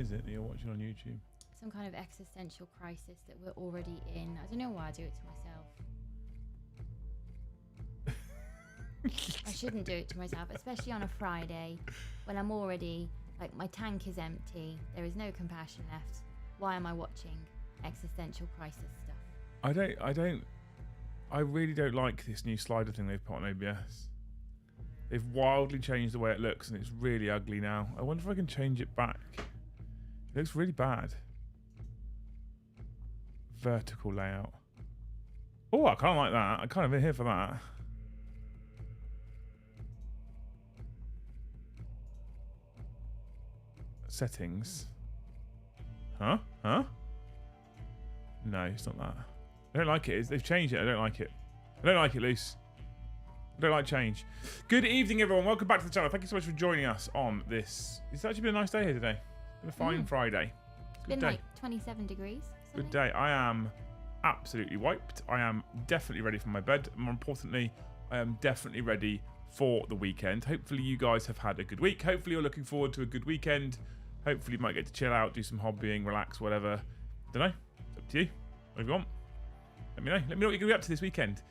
is it that you're watching on YouTube? Some kind of existential crisis that we're already in. I don't know why I do it to myself. I shouldn't do it to myself, especially on a Friday when I'm already, like, my tank is empty. There is no compassion left. Why am I watching existential crisis stuff? I really don't like this new slider thing they've put on OBS. They've wildly changed the way it looks and it's really ugly now. I wonder if I can change it back. It looks really bad. Vertical layout. Oh, I kind of like that. I kind of in here for that. Settings. Huh? Huh? No, it's not that. I don't like it. They've changed it. I don't like it. I don't like it, Luce. I don't like change. Good evening, everyone. Welcome back to the channel. Thank you so much for joining us on this. It's actually been a nice day here today. It's been a fine Friday. It's been like 27 degrees. Good day. I am absolutely wiped. I am definitely ready for my bed. More importantly, I am definitely ready for the weekend. Hopefully you guys have had a good week. Hopefully you're looking forward to a good weekend. Hopefully you might get to chill out, do some hobbying, relax, whatever. Don't know. It's up to you. Whatever you want. Let me know. Let me know what you're going to be up to this weekend.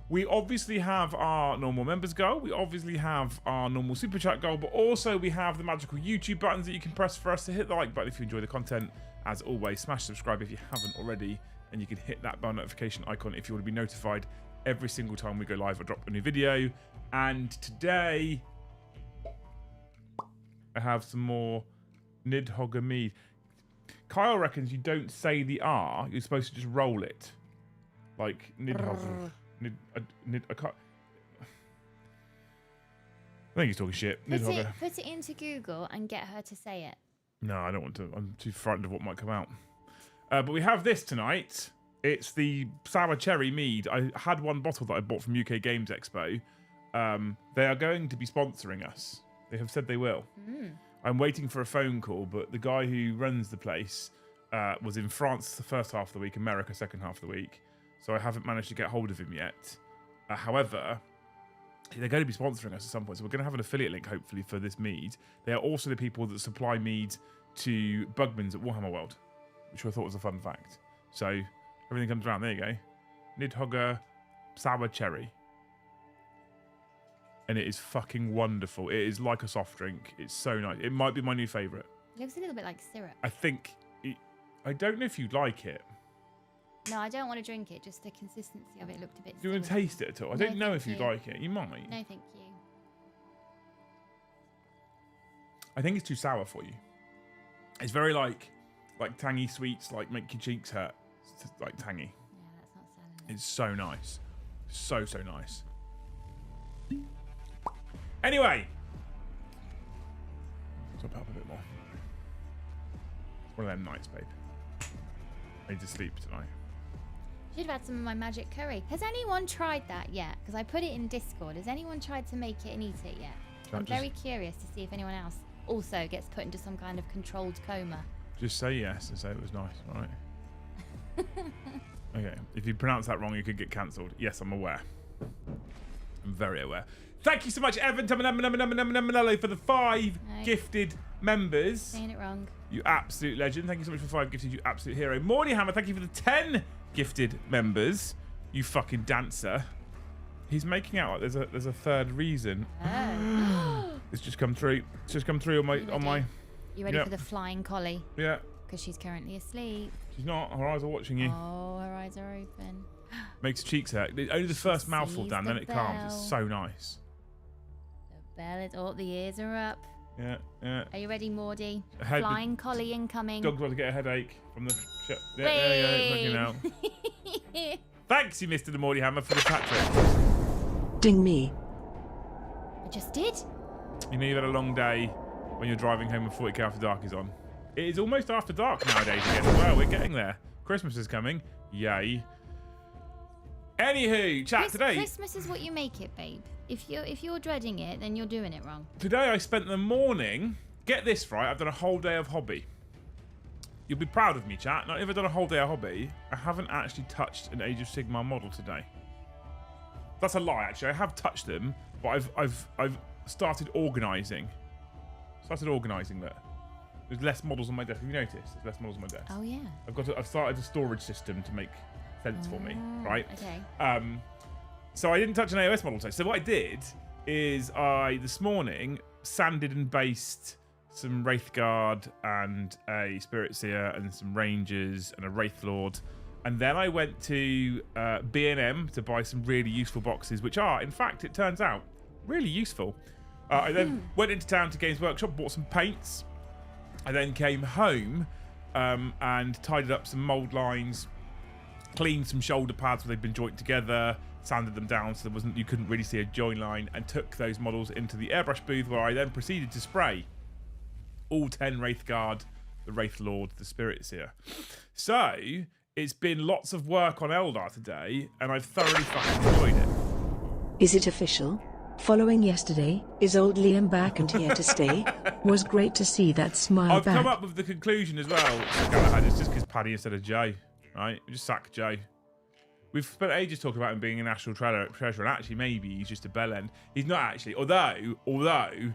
We obviously have our normal members goal. We obviously have our normal super chat goal, but also we have the magical YouTube buttons that you can press for us to hit the like button if you enjoy the content. As always, smash subscribe if you haven't already, and you can hit that bell notification icon if you want to be notified every single time we go live or drop a new video. And today, I have some more Nidhogger Mead. Kyle reckons you don't say the R, you're supposed to just roll it. Like Nidhogger. I can't. I think he's talking shit. Put it into Google and get her to say it. No, I don't want to. I'm too frightened of what might come out. But we have this tonight. It's the sour cherry mead. I had one bottle that I bought from UK Games Expo. They are going to be sponsoring us. They have said they will. I'm waiting for a phone call, but the guy who runs the place was in France the first half of the week, America second half of the week. So I haven't managed to get hold of him yet. However, they're going to be sponsoring us at some point. So we're going to have an affiliate link, hopefully, for this mead. They are also the people that supply mead to Bugmans at Warhammer World, which I thought was a fun fact. So everything comes around. There you go. Nidhogger Sour Cherry. And it is fucking wonderful. It is like a soft drink. It's so nice. It might be my new favourite. It looks a little bit like syrup. I think... I don't know if you'd like it. No, I don't want to drink it. Just the consistency of it looked a bit. Do you want to taste it at all? I don't know if you'd like it. You might. No, thank you. I think it's too sour for you. It's very like tangy sweets, like make your cheeks hurt. It's just like tangy. Yeah, that's not selling. It's so nice. So nice. Anyway. Top up a bit more. It's one of them nights, babe. I need to sleep tonight. Should have had some of my magic curry. Has anyone tried that yet? Because I put it in Discord. Has anyone tried to make it and eat it yet? I'm very curious to see if anyone else also gets put into some kind of controlled coma. Just say yes and say it was nice, all right? Okay. If you pronounce that wrong, you could get cancelled. Yes, I'm aware. I'm very aware. Thank you so much, Evan, for the 5 gifted members. Saying it wrong. You absolute legend. Thank you so much for 5 gifted, you absolute hero. Morty Hammer, thank you for the 10 gifted members. You fucking dancer. He's making out like there's a third reason. Oh. It's just come through. It's just come through on my. You ready for the flying collie? Yeah. Because she's currently asleep. She's not. Her eyes are watching you. Oh, her eyes are open. Makes her cheeks hurt. Only the first mouthful, Dan, then it calms. It's so nice. The bell is. Oh, the ears are up. Yeah. Are you ready, Mordy? Flying collie incoming. Dog's about to get a headache from the shit. Yeah, there you go. Fucking out. Thanks, you Mr. the Mordy Hammer, for the Patrick. Ding me. I just did. You know you've had a long day when you're driving home and 40k After Dark is on. It is almost after dark nowadays again as well. We're getting there. Christmas is coming. Yay. Anywho, chat today. Christmas is what you make it, babe. If you're dreading it, then you're doing it wrong. Today I spent the morning. Get this right. I've done a whole day of hobby. You'll be proud of me, chat. Not if I've done a whole day of hobby. I haven't actually touched an Age of Sigmar model today. That's a lie, actually. I have touched them, but I've started organising. That. There's less models on my desk. Have you noticed? There's less models on my desk. Oh yeah. I've started a storage system to make sense for me, right? Okay. So I didn't touch an AOS model today. So what I did is I this morning sanded and based some Wraithguard and a Spirit Seer and some Rangers and a Wraith Lord. And then I went to B&M to buy some really useful boxes, which are, in fact, it turns out, really useful. I then went into town to Games Workshop, bought some paints. I then came home and tidied up some mould lines, cleaned some shoulder pads where they'd been joined together, sanded them down so you couldn't really see a join line, and took those models into the airbrush booth where I then proceeded to spray all 10 Wraithguard, the Wraith Lord, the Spirit Seer. So it's been lots of work on Eldar today, and I've thoroughly fucking enjoyed it. Is it official? Following yesterday, is old Liam back and here to stay? Was great to see that smile I've back. come up with the conclusion as well. It's just because Paddy instead of Joe, right? We just sack Joe. We've spent ages talking about him being a national treasure, and actually maybe he's just a bell end. He's not actually, although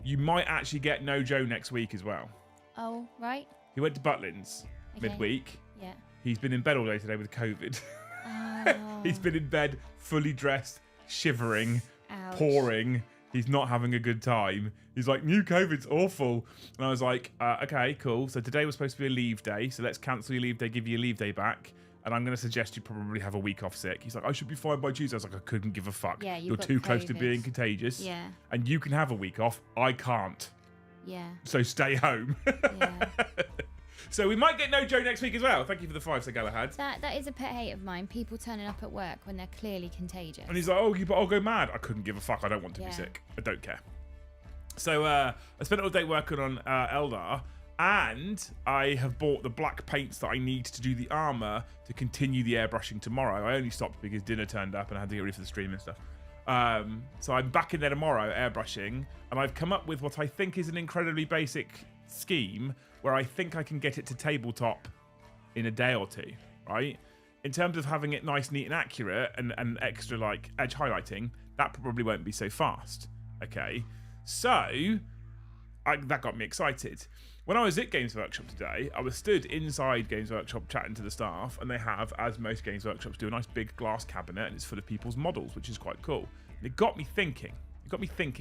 you might actually get no Joe next week as well. Oh, right. He went to Butlins midweek. Yeah. He's been in bed all day today with COVID. Oh. He's been in bed, fully dressed, shivering, Ouch. pouring. He's not having a good time. He's like, new COVID's awful. And I was like, okay, cool. So today was supposed to be a leave day. So let's cancel your leave day, give you your leave day back. And I'm going to suggest you probably have a week off sick. He's like, I should be fine by Tuesday. I was like, I couldn't give a fuck. Yeah, You're too close to being contagious. Yeah. And you can have a week off. I can't. Yeah. So stay home. Yeah. So we might get no Joe next week as well. Thank you for the 5, Sir Galahad. That is a pet hate of mine. People turning up at work when they're clearly contagious. And he's like, but I'll go mad. I couldn't give a fuck. I don't want to be sick. I don't care. So I spent all day working on Eldar, and I have bought the black paints that I need to do the armor to continue the airbrushing tomorrow. I only stopped because dinner turned up and I had to get ready for the stream and stuff. So I'm back in there tomorrow airbrushing, and I've come up with what I think is an incredibly basic scheme where I think I can get it to tabletop in a day or two, right? In terms of having it nice, neat, and accurate, and extra like edge highlighting, that probably won't be so fast. Okay, so that got me excited. When I was at Games Workshop today, I was stood inside Games Workshop chatting to the staff, and they have, as most Games Workshops do, a nice big glass cabinet, and it's full of people's models, which is quite cool. And it got me thinking,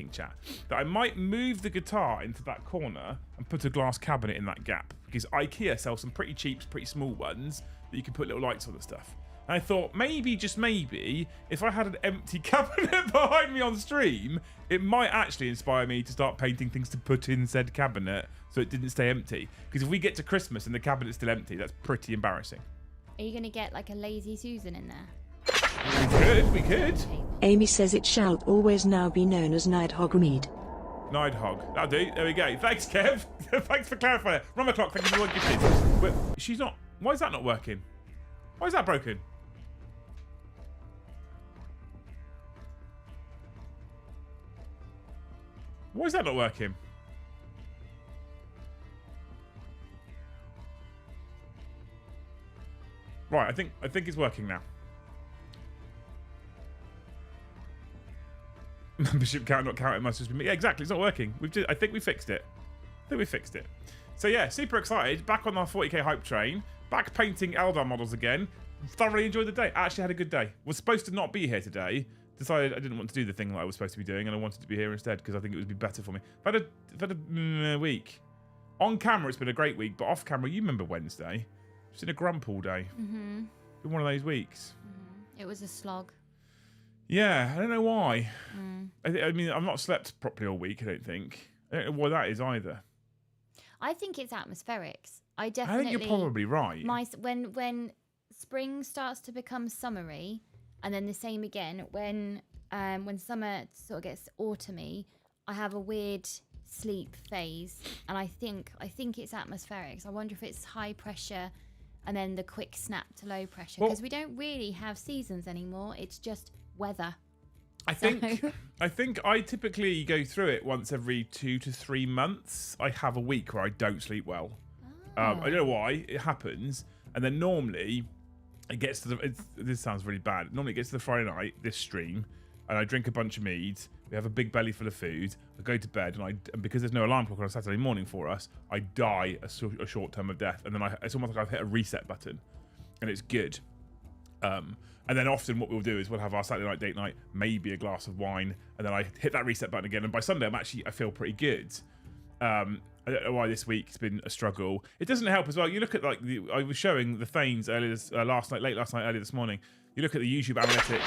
chat, that I might move the guitar into that corner and put a glass cabinet in that gap, because IKEA sells some pretty cheap, pretty small ones that you can put little lights on and stuff. And I thought, maybe, just maybe, if I had an empty cabinet behind me on stream, it might actually inspire me to start painting things to put in said cabinet so it didn't stay empty. Because if we get to Christmas and the cabinet's still empty, that's pretty embarrassing. Are you going to get like a lazy Susan in there? We could. Amy says it shall always now be known as Nidehogg Mead. Nidehogg. That'll do. There we go. Thanks, Kev. Thanks for clarifying. Run the clock. Thank you for what you did. But she's not. Why is that not working? Why is that broken? Why is that not working? Right, I think it's working now. Membership count not counting must just be me. Yeah, exactly. It's not working. I think we fixed it. So yeah, super excited. Back on our 40k hype train. Back painting Eldar models again. Thoroughly enjoyed the day. I actually had a good day. Was supposed to not be here today. Decided I didn't want to do the thing that I was supposed to be doing, and I wanted to be here instead because I think it would be better for me. I've had a week. On camera, it's been a great week, but off camera, you remember Wednesday? Just in a grump all day. Mm-hmm. Been one of those weeks. Mm-hmm. It was a slog. Yeah, I don't know why. I mean, I've not slept properly all week, I don't think. I don't know why that is either. I think it's atmospherics. I think you're probably right. When spring starts to become summery, and then the same again when summer sort of gets autumny, I have a weird sleep phase, and I think it's atmospherics. I wonder if it's high pressure and then the quick snap to low pressure, because we don't really have seasons anymore. It's just weather. I think I typically go through it once every 2 to 3 months. I have a week where I don't sleep well. I don't know why it happens, and then normally it gets to this sounds really bad. Normally it gets to the Friday night, this stream, and I drink a bunch of mead. We have a big belly full of food. I go to bed, and because there's no alarm clock on a Saturday morning for us, I die a short term of death, and then it's almost like I've hit a reset button, and it's good. And then often what we'll do is we'll have our Saturday night date night, maybe a glass of wine, and then I hit that reset button again. And by Sunday, I feel pretty good. I don't know why this week it's been a struggle. It doesn't help as well. You look at I was showing the Thanes late last night, early this morning. You look at the YouTube analytics.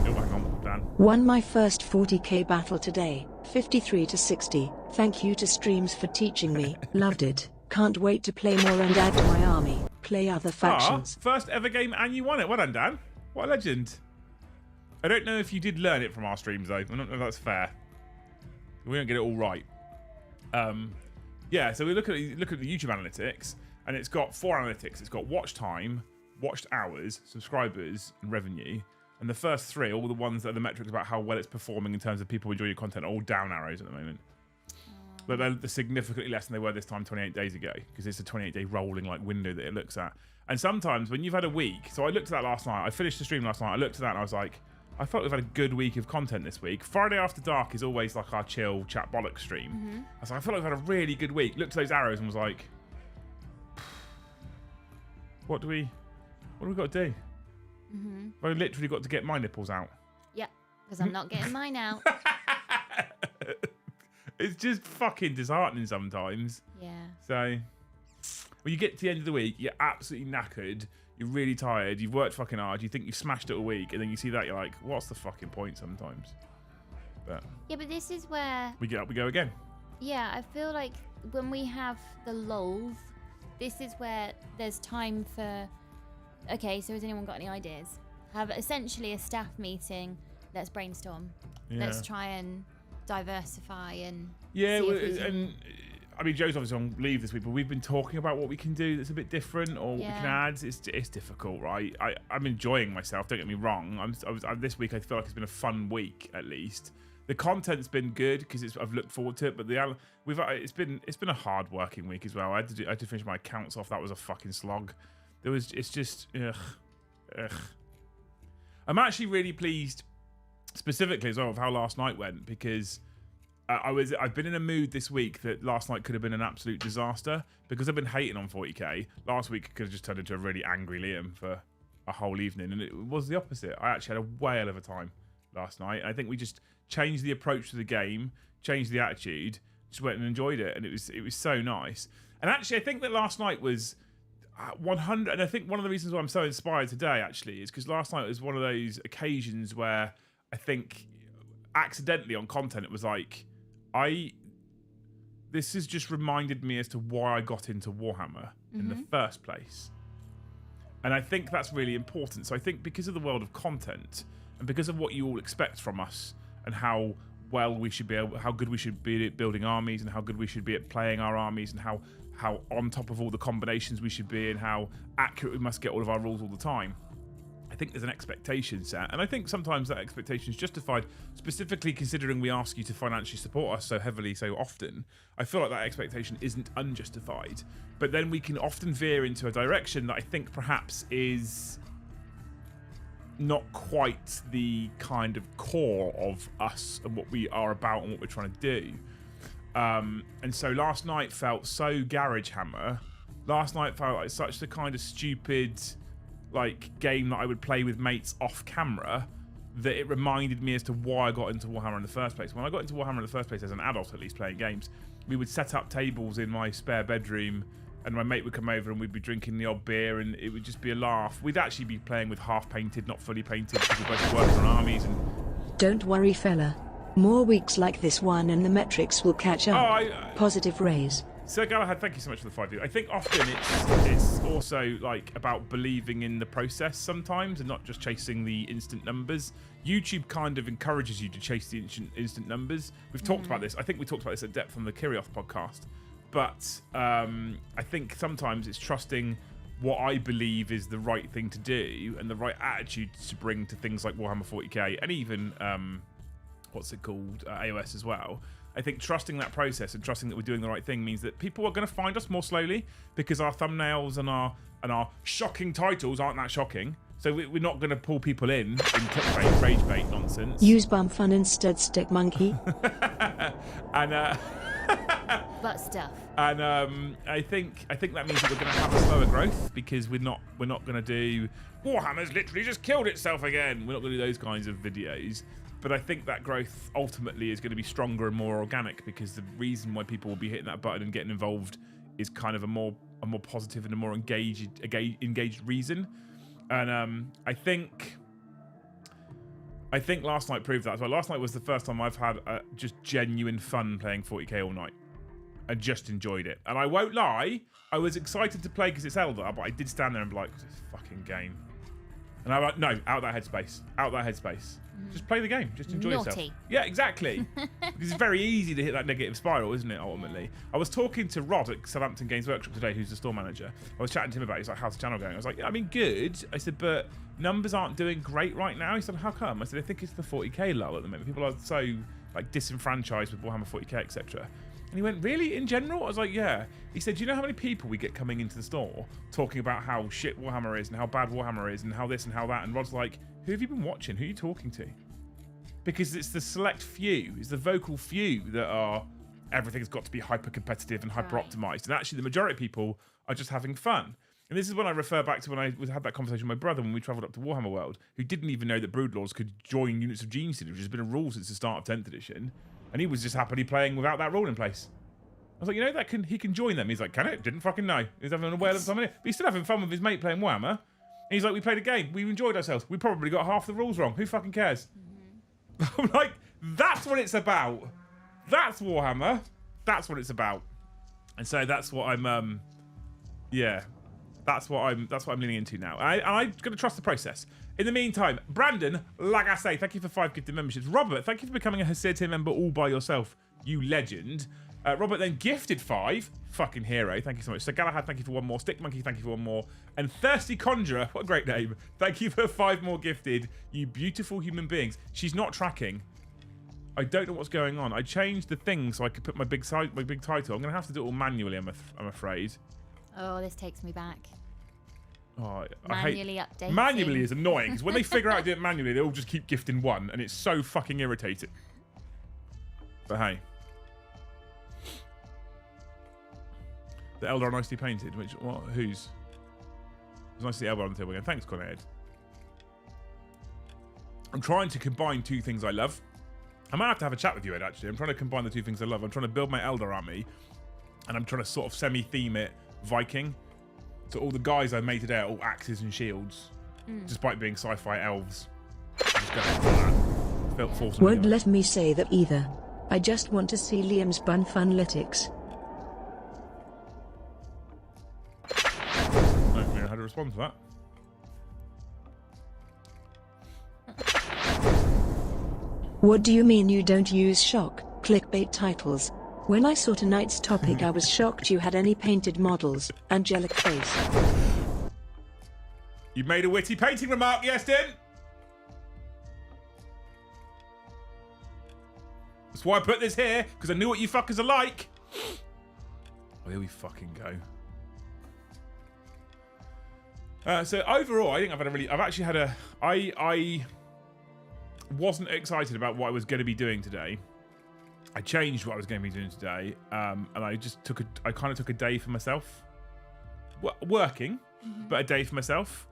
Oh, hang on, Dan. Won my first 40k battle today, 53 to 60. Thank you to Streams for teaching me. Loved it. Can't wait to play more and add to my army. Play other factions. First ever game and you won it. Well done, Dan. What a legend. I don't know if you did learn it from our streams, though. I don't know if that's fair. We don't get it all right. Yeah, so we look at the YouTube analytics, and it's got 4 analytics. It's got watch time, watched hours, subscribers, and revenue. And the first 3, all the ones that are the metrics about how well it's performing in terms of people enjoying your content, are all down arrows at the moment. But they're significantly less than they were this time 28 days ago, because it's a 28-day rolling window that it looks at. And sometimes when you've had a week, so I looked at that last night. I finished the stream last night. I looked at that and I was like, I felt we've had a good week of content this week. Friday After Dark is always like our chill chat bollocks stream. I was like, I feel like we've had a really good week. Looked at those arrows and was like, what do we got to do? I've literally got to get my nipples out. Yeah, because I'm not getting mine out. It's just fucking disheartening sometimes. Yeah. So, when you get to the end of the week, you're absolutely knackered. You're really tired. You've worked fucking hard. You think you've smashed it a week, and then you see that, you're like, what's the fucking point sometimes? But yeah, but this is where we get up, we go again. Yeah, I feel like when we have the lulls, this is where there's time for, okay, so has anyone got any ideas? Have essentially a staff meeting. Let's brainstorm. Yeah. Let's try and diversify and yeah, see if we can... and I mean, Joe's obviously on leave this week, but we've been talking about what we can do that's a bit different, or what we can add. It's difficult, right? I'm enjoying myself. Don't get me wrong. This week I feel like it's been a fun week at least. The content's been good because I've looked forward to it, but it's been a hard working week as well. I had to finish my accounts off. That was a fucking slog. It's just ugh. I'm actually really pleased, specifically as well, of how last night went, because I've been in a mood this week that last night could have been an absolute disaster, because I've been hating on 40k. Last week could have just turned into a really angry Liam for a whole evening, and it was the opposite. I actually had a whale of a time last night. I think we just changed the approach to the game, changed the attitude, just went and enjoyed it, and it was so nice. And actually, I think that last night was 100, and I think one of the reasons why I'm so inspired today actually is because last night was one of those occasions where I think accidentally on content it was like, this has just reminded me as to why I got into Warhammer in the first place. And I think that's really important. So I think because of the world of content and because of what you all expect from us and how well we should be how good we should be at building armies and how good we should be at playing our armies and how on top of all the combinations we should be and how accurate we must get all of our rules all the time, I think there's an expectation set, and I think sometimes that expectation is justified, specifically considering we ask you to financially support us so heavily so often. I feel like that expectation isn't unjustified, but then we can often veer into a direction that I think perhaps is not quite the kind of core of us and what we are about and what we're trying to do. And so last night felt so Garage Hammer. Last night felt like such the kind of stupid game that I would play with mates off camera, that it reminded me as to why I got into Warhammer in the first place. When I got into Warhammer in the first place as an adult, at least playing games, we would set up tables in my spare bedroom and my mate would come over and we'd be drinking the odd beer and it would just be a laugh. We'd actually be playing with half painted, not fully painted, because we both worked on armies. And don't worry, fella. More weeks like this one and the metrics will catch up. Positive raise. Sir Galahad, thank you so much for the 5 years. I think often it's also about believing in the process sometimes and not just chasing the instant numbers. YouTube kind of encourages you to chase the instant numbers. We've talked about this. I think we talked about this at depth on the Kirioth podcast. But I think sometimes it's trusting what I believe is the right thing to do and the right attitude to bring to things like Warhammer 40k and even AOS as well. I think trusting that process and trusting that we're doing the right thing means that people are going to find us more slowly because our thumbnails and our shocking titles aren't that shocking. So we're not going to pull people in clickbait, rage bait nonsense. Use bum fun instead, stick monkey. And But stuff. and I think that means that we're going to have a slower growth because we're not going to do Warhammer's literally just killed itself again. We're not going to do those kinds of videos. But I think that growth ultimately is going to be stronger and more organic because the reason why people will be hitting that button and getting involved is kind of a more positive and a more engaged reason. And I think last night proved that as well. Last night was the first time I've had just genuine fun playing 40k all night. I just enjoyed it. And I won't lie, I was excited to play because it's Eldar, but I did stand there and be like, this fucking game. And I'm like, no, out that headspace. Out that headspace. Just play the game. Just enjoy yourself. Yeah, exactly. Because it's very easy to hit that negative spiral, isn't it, ultimately? I was talking to Rod at Southampton Games Workshop today, who's the store manager. I was chatting to him about it. He's like, how's the channel going? I was like, yeah, I mean, good. I said, but numbers aren't doing great right now. He said, how come? I said, I think it's the 40k lull at the moment. People are so like disenfranchised with Warhammer 40k, etc. And he went, really? In general? I was like, yeah. He said, do you know how many people we get coming into the store talking about how shit Warhammer is and how bad Warhammer is and how this and how that? And Rod's like, who have you been watching? Who are you talking to? Because it's the select few, it's the vocal few that are, everything's got to be hyper competitive and hyper optimized. And actually the majority of people are just having fun. And this is when I refer back to when I had that conversation with my brother when we travelled up to Warhammer World, who didn't even know that Broodlords could join units of Genius, which has been a rule since the start of 10th edition. And he was just happily playing without that rule in place. I was like, you know, he can join them. He's like, can it? Didn't fucking know. He's having a whale of something. But he's still having fun with his mate playing Warhammer. And he's like, we played a game. We enjoyed ourselves. We probably got half the rules wrong. Who fucking cares? I'm like, that's what it's about. That's Warhammer. That's what it's about. And so that's what I'm, yeah, that's what I'm leaning into now. I'm going to trust the process. In the meantime, Brandon, like I say, thank you for 5 gifted memberships. Robert, thank you for becoming a Hesed tier member all by yourself, you legend. Robert then gifted 5. Fucking hero. Thank you so much. So Galahad, thank you for 1 more. Stick Monkey, thank you for 1 more. And Thirsty Conjurer, what a great name. Thank you for 5 more gifted. You beautiful human beings. She's not tracking. I don't know what's going on. I changed the thing so I could put my big title. I'm going to have to do it all manually, I'm afraid. Oh, this takes me back. Oh, Manually updating. Manually is annoying because when they figure out to do it manually, they all just keep gifting 1 and it's so fucking irritating. But hey. The Eldar are nicely painted. Which what? Whose? It's nice to see Eldar on the table again. Thanks, Conrad. I'm trying to combine 2 things I love. I might have to have a chat with you, Ed, actually. I'm trying to combine the 2 things I love. I'm trying to build my Eldar army, and I'm trying to sort of semi-theme it Viking. So all the guys I made today are all axes and shields, despite being sci-fi elves. I'm just going for that. Force Won't let me say that either. I just want to see Liam's bun funlytics. I don't know how to respond to that. What do you mean you don't use shock clickbait titles? When I saw tonight's topic, I was shocked you had any painted models. Angelic face. You made a witty painting remark, yes, Din? That's why I put this here, because I knew what you fuckers are like. Oh, here we fucking go. So overall, I think I've actually had a, I wasn't excited about what I was going to be doing today. I changed what I was going to be doing today, and I just I kind of took a day for myself, working, but a day for myself.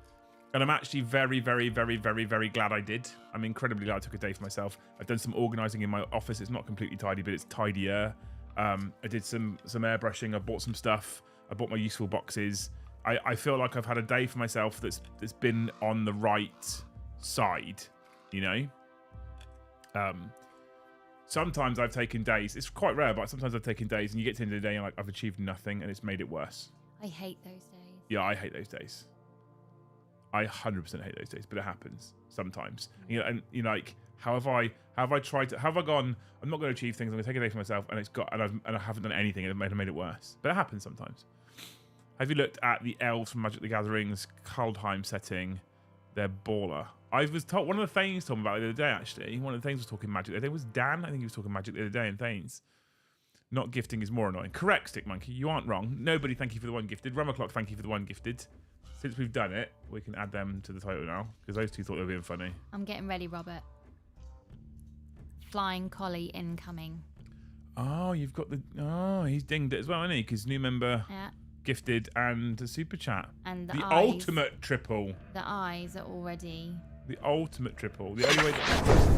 And I'm actually very, very, very, very, very glad I did. I'm incredibly glad I took a day for myself. I've done some organising in my office. It's not completely tidy, but it's tidier. I did some airbrushing. I bought some stuff. I bought my useful boxes. I feel like I've had a day for myself that's been on the right side, you know? Sometimes I've taken days. It's quite rare, but sometimes I've taken days and you get to the end of the day and like I've achieved nothing and it's made it worse. I hate those days. Yeah, I hate those days. I 100% hate those days, but it happens sometimes. You know, and you know, like, how have I gone? I'm not going to achieve things. I'm going to take a day for myself, and I haven't done anything, and it made it worse. But it happens sometimes. Have you looked at the elves from Magic the Gathering's Kaldheim setting? They're baller. I was told one of the Thanes told me about it the other day. Actually, one of the Thanes was talking Magic. The other day was Dan. I think he was talking Magic the other day in Thanes. Not gifting is more annoying. Correct, Stick Monkey. You aren't wrong. Nobody, thank you for the 1 gifted. Rummer Clock, thank you for the 1 gifted. since we've done it, we can add them to the title now because those two thought they were being funny. I'm getting ready, Robert. Flying collie incoming. Oh, you've got the... Oh, he's dinged it as well, hasn't he? Because new member gifted and a super chat. And the eyes, ultimate triple. The eyes are already... The ultimate triple. The only way that...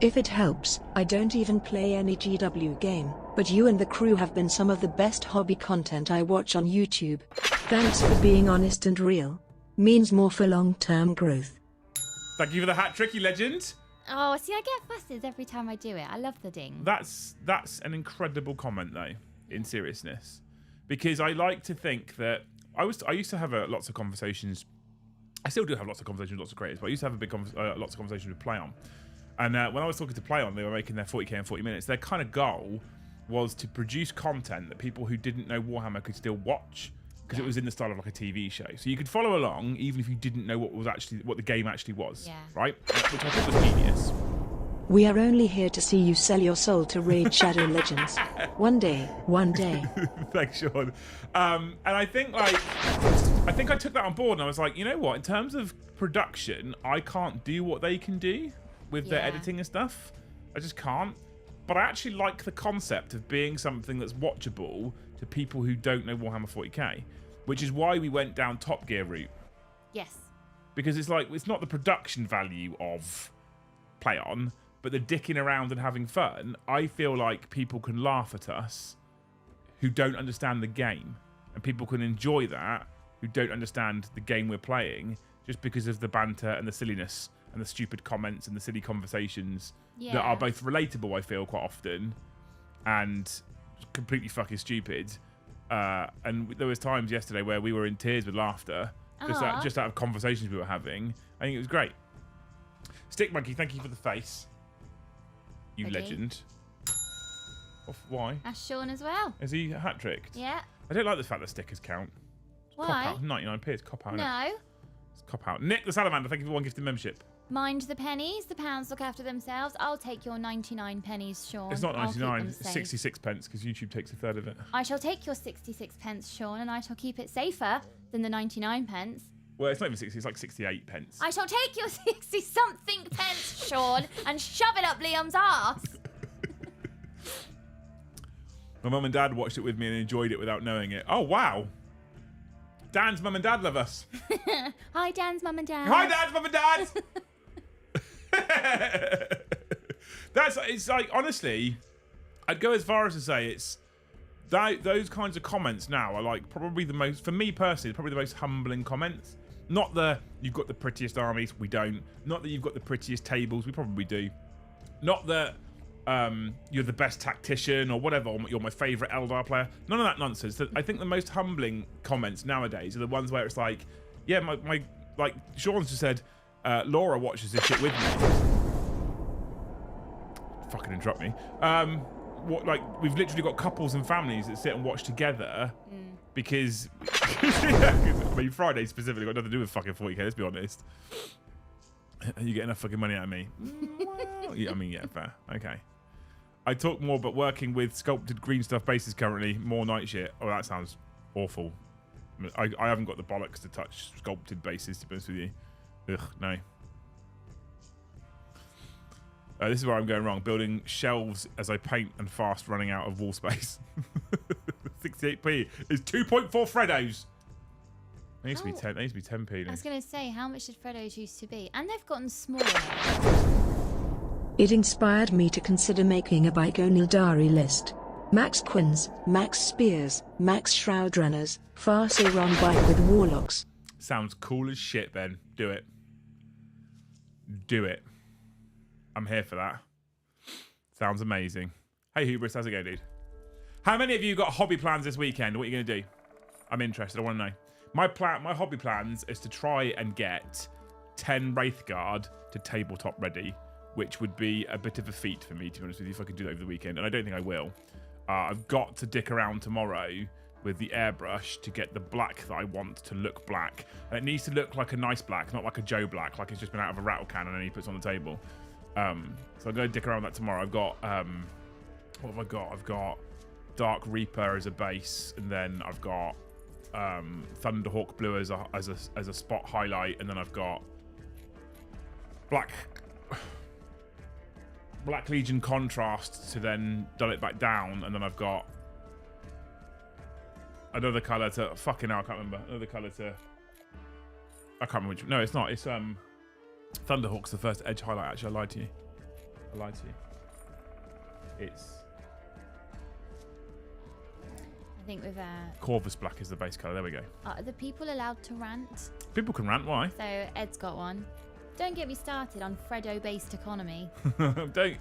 If it helps, I don't even play any GW game, but you and the crew have been some of the best hobby content I watch on YouTube. Thanks for being honest and real. Means more for long-term growth. Thank you for the hat trick, you legend. Oh, see, I get fusses every time I do it. I love the ding. That's an incredible comment, though, in seriousness. Because I like to think that... I used to have lots of conversations... I still do have lots of conversations with lots of creators, but I used to have lots of conversations with Play On. And when I was talking to Play On, they were making their 40k in 40 minutes. Their kind of goal was to produce content that people who didn't know Warhammer could still watch, because it was in the style of like a TV show. So you could follow along even if you didn't know what the game actually was, right? Which I thought was genius. We are only here to see you sell your soul to Raid Shadow Legends. One day. Thanks, Sean. And I think I took that on board, and I was like, you know what? In terms of production, I can't do what they can do with their editing and stuff. I just can't. But I actually like the concept of being something that's watchable to people who don't know Warhammer 40k, which is why we went down Top Gear route. Yes. Because it's not the production value of Play On, but the dicking around and having fun. I feel like people can laugh at us who don't understand the game, and people can enjoy that who don't understand the game we're playing, just because of the banter and the silliness and the stupid comments and the silly conversations that are both relatable, I feel, quite often, and completely fucking stupid. And there was times yesterday where we were in tears with laughter, just out of conversations we were having. I think it was great. Stick Monkey, thank you for the face. You legend. Why? That's Sean as well. Is he hat-tricked? Yeah. I don't like the fact that stickers count. Why? Cop out. 99p, it's cop out. No. It's cop out. Nick the Salamander, thank you for one gifted membership. Mind the pennies. The pounds look after themselves. I'll take your 99 pennies, Sean. It's not 99, it's 66 pence, because YouTube takes a third of it. I shall take your 66 pence, Sean, and I shall keep it safer than the 99 pence. Well, it's not even 60, it's like 68 pence. I shall take your 60-something pence, Sean, and shove it up Liam's arse. My mum and dad watched it with me and enjoyed it without knowing it. Oh, wow. Dan's mum and dad love us. Hi, Dan's mum and dad. Hi, Dan's mum and dad. It's like, honestly, I'd go as far as to say it's those kinds of comments now are like probably the most, for me personally, probably the most humbling comments. Not the you've got the prettiest armies, we don't. Not that you've got the prettiest tables, we probably do. Not that you're the best tactician or whatever, or you're my favourite Eldar player. None of that nonsense. I think the most humbling comments nowadays are the ones where it's like, yeah, my like Sean's just said, Laura watches this shit with me. Fucking interrupt me. We've literally got couples and families that sit and watch together because I mean, Friday specifically got nothing to do with fucking 40k, let's be honest. You get enough fucking money out of me. Well, yeah, I mean, yeah, fair. Okay. I talk more about working with sculpted green stuff bases currently, more night shit. Oh, that sounds awful. I haven't got the bollocks to touch sculpted bases, to be honest with you. Ugh, no. This is where I'm going wrong. Building shelves as I paint and fast running out of wall space. 68p is 2.4 Freddos. They used to be 10. They used to be 10p. I was going to say, how much did Freddos used to be? And they've gotten smaller. It inspired me to consider making a Bygone Eldari list. Max Quins, Max Spears, Max Shroudrunners, Farseron bike with Warlocks. Sounds cool as shit, Ben. Do it. Do it. I'm here for that. Sounds amazing. Hey, Hubris, how's it going, dude? How many of you got hobby plans this weekend? What are you going to do? I'm interested. I want to know. My hobby plans is to try and get 10 Wraithguard to tabletop ready, which would be a bit of a feat for me, to be honest with you, if I could do that over the weekend. And I don't think I will. I've got to dick around tomorrow with the airbrush to get the black that I want to look black. And it needs to look like a nice black, not like a Joe black, like it's just been out of a rattle can and then he puts on the table. So I'm going to dick around with that tomorrow. I've got, what have I got? I've got Dark Reaper as a base, and then I've got Thunderhawk blue as a spot highlight, and then I've got Black Legion contrast to then dull it back down, and then I've got another colour to fucking hell, I can't remember. Another colour to I can't remember which. No, it's not. It's Thunderhawk's the first edge highlight. Actually, I lied to you. It's I think with Corvus Black is the base colour. There we go. Are the people allowed to rant? People can rant. Why? So Ed's got one. Don't get me started on Freddo-based economy. Don't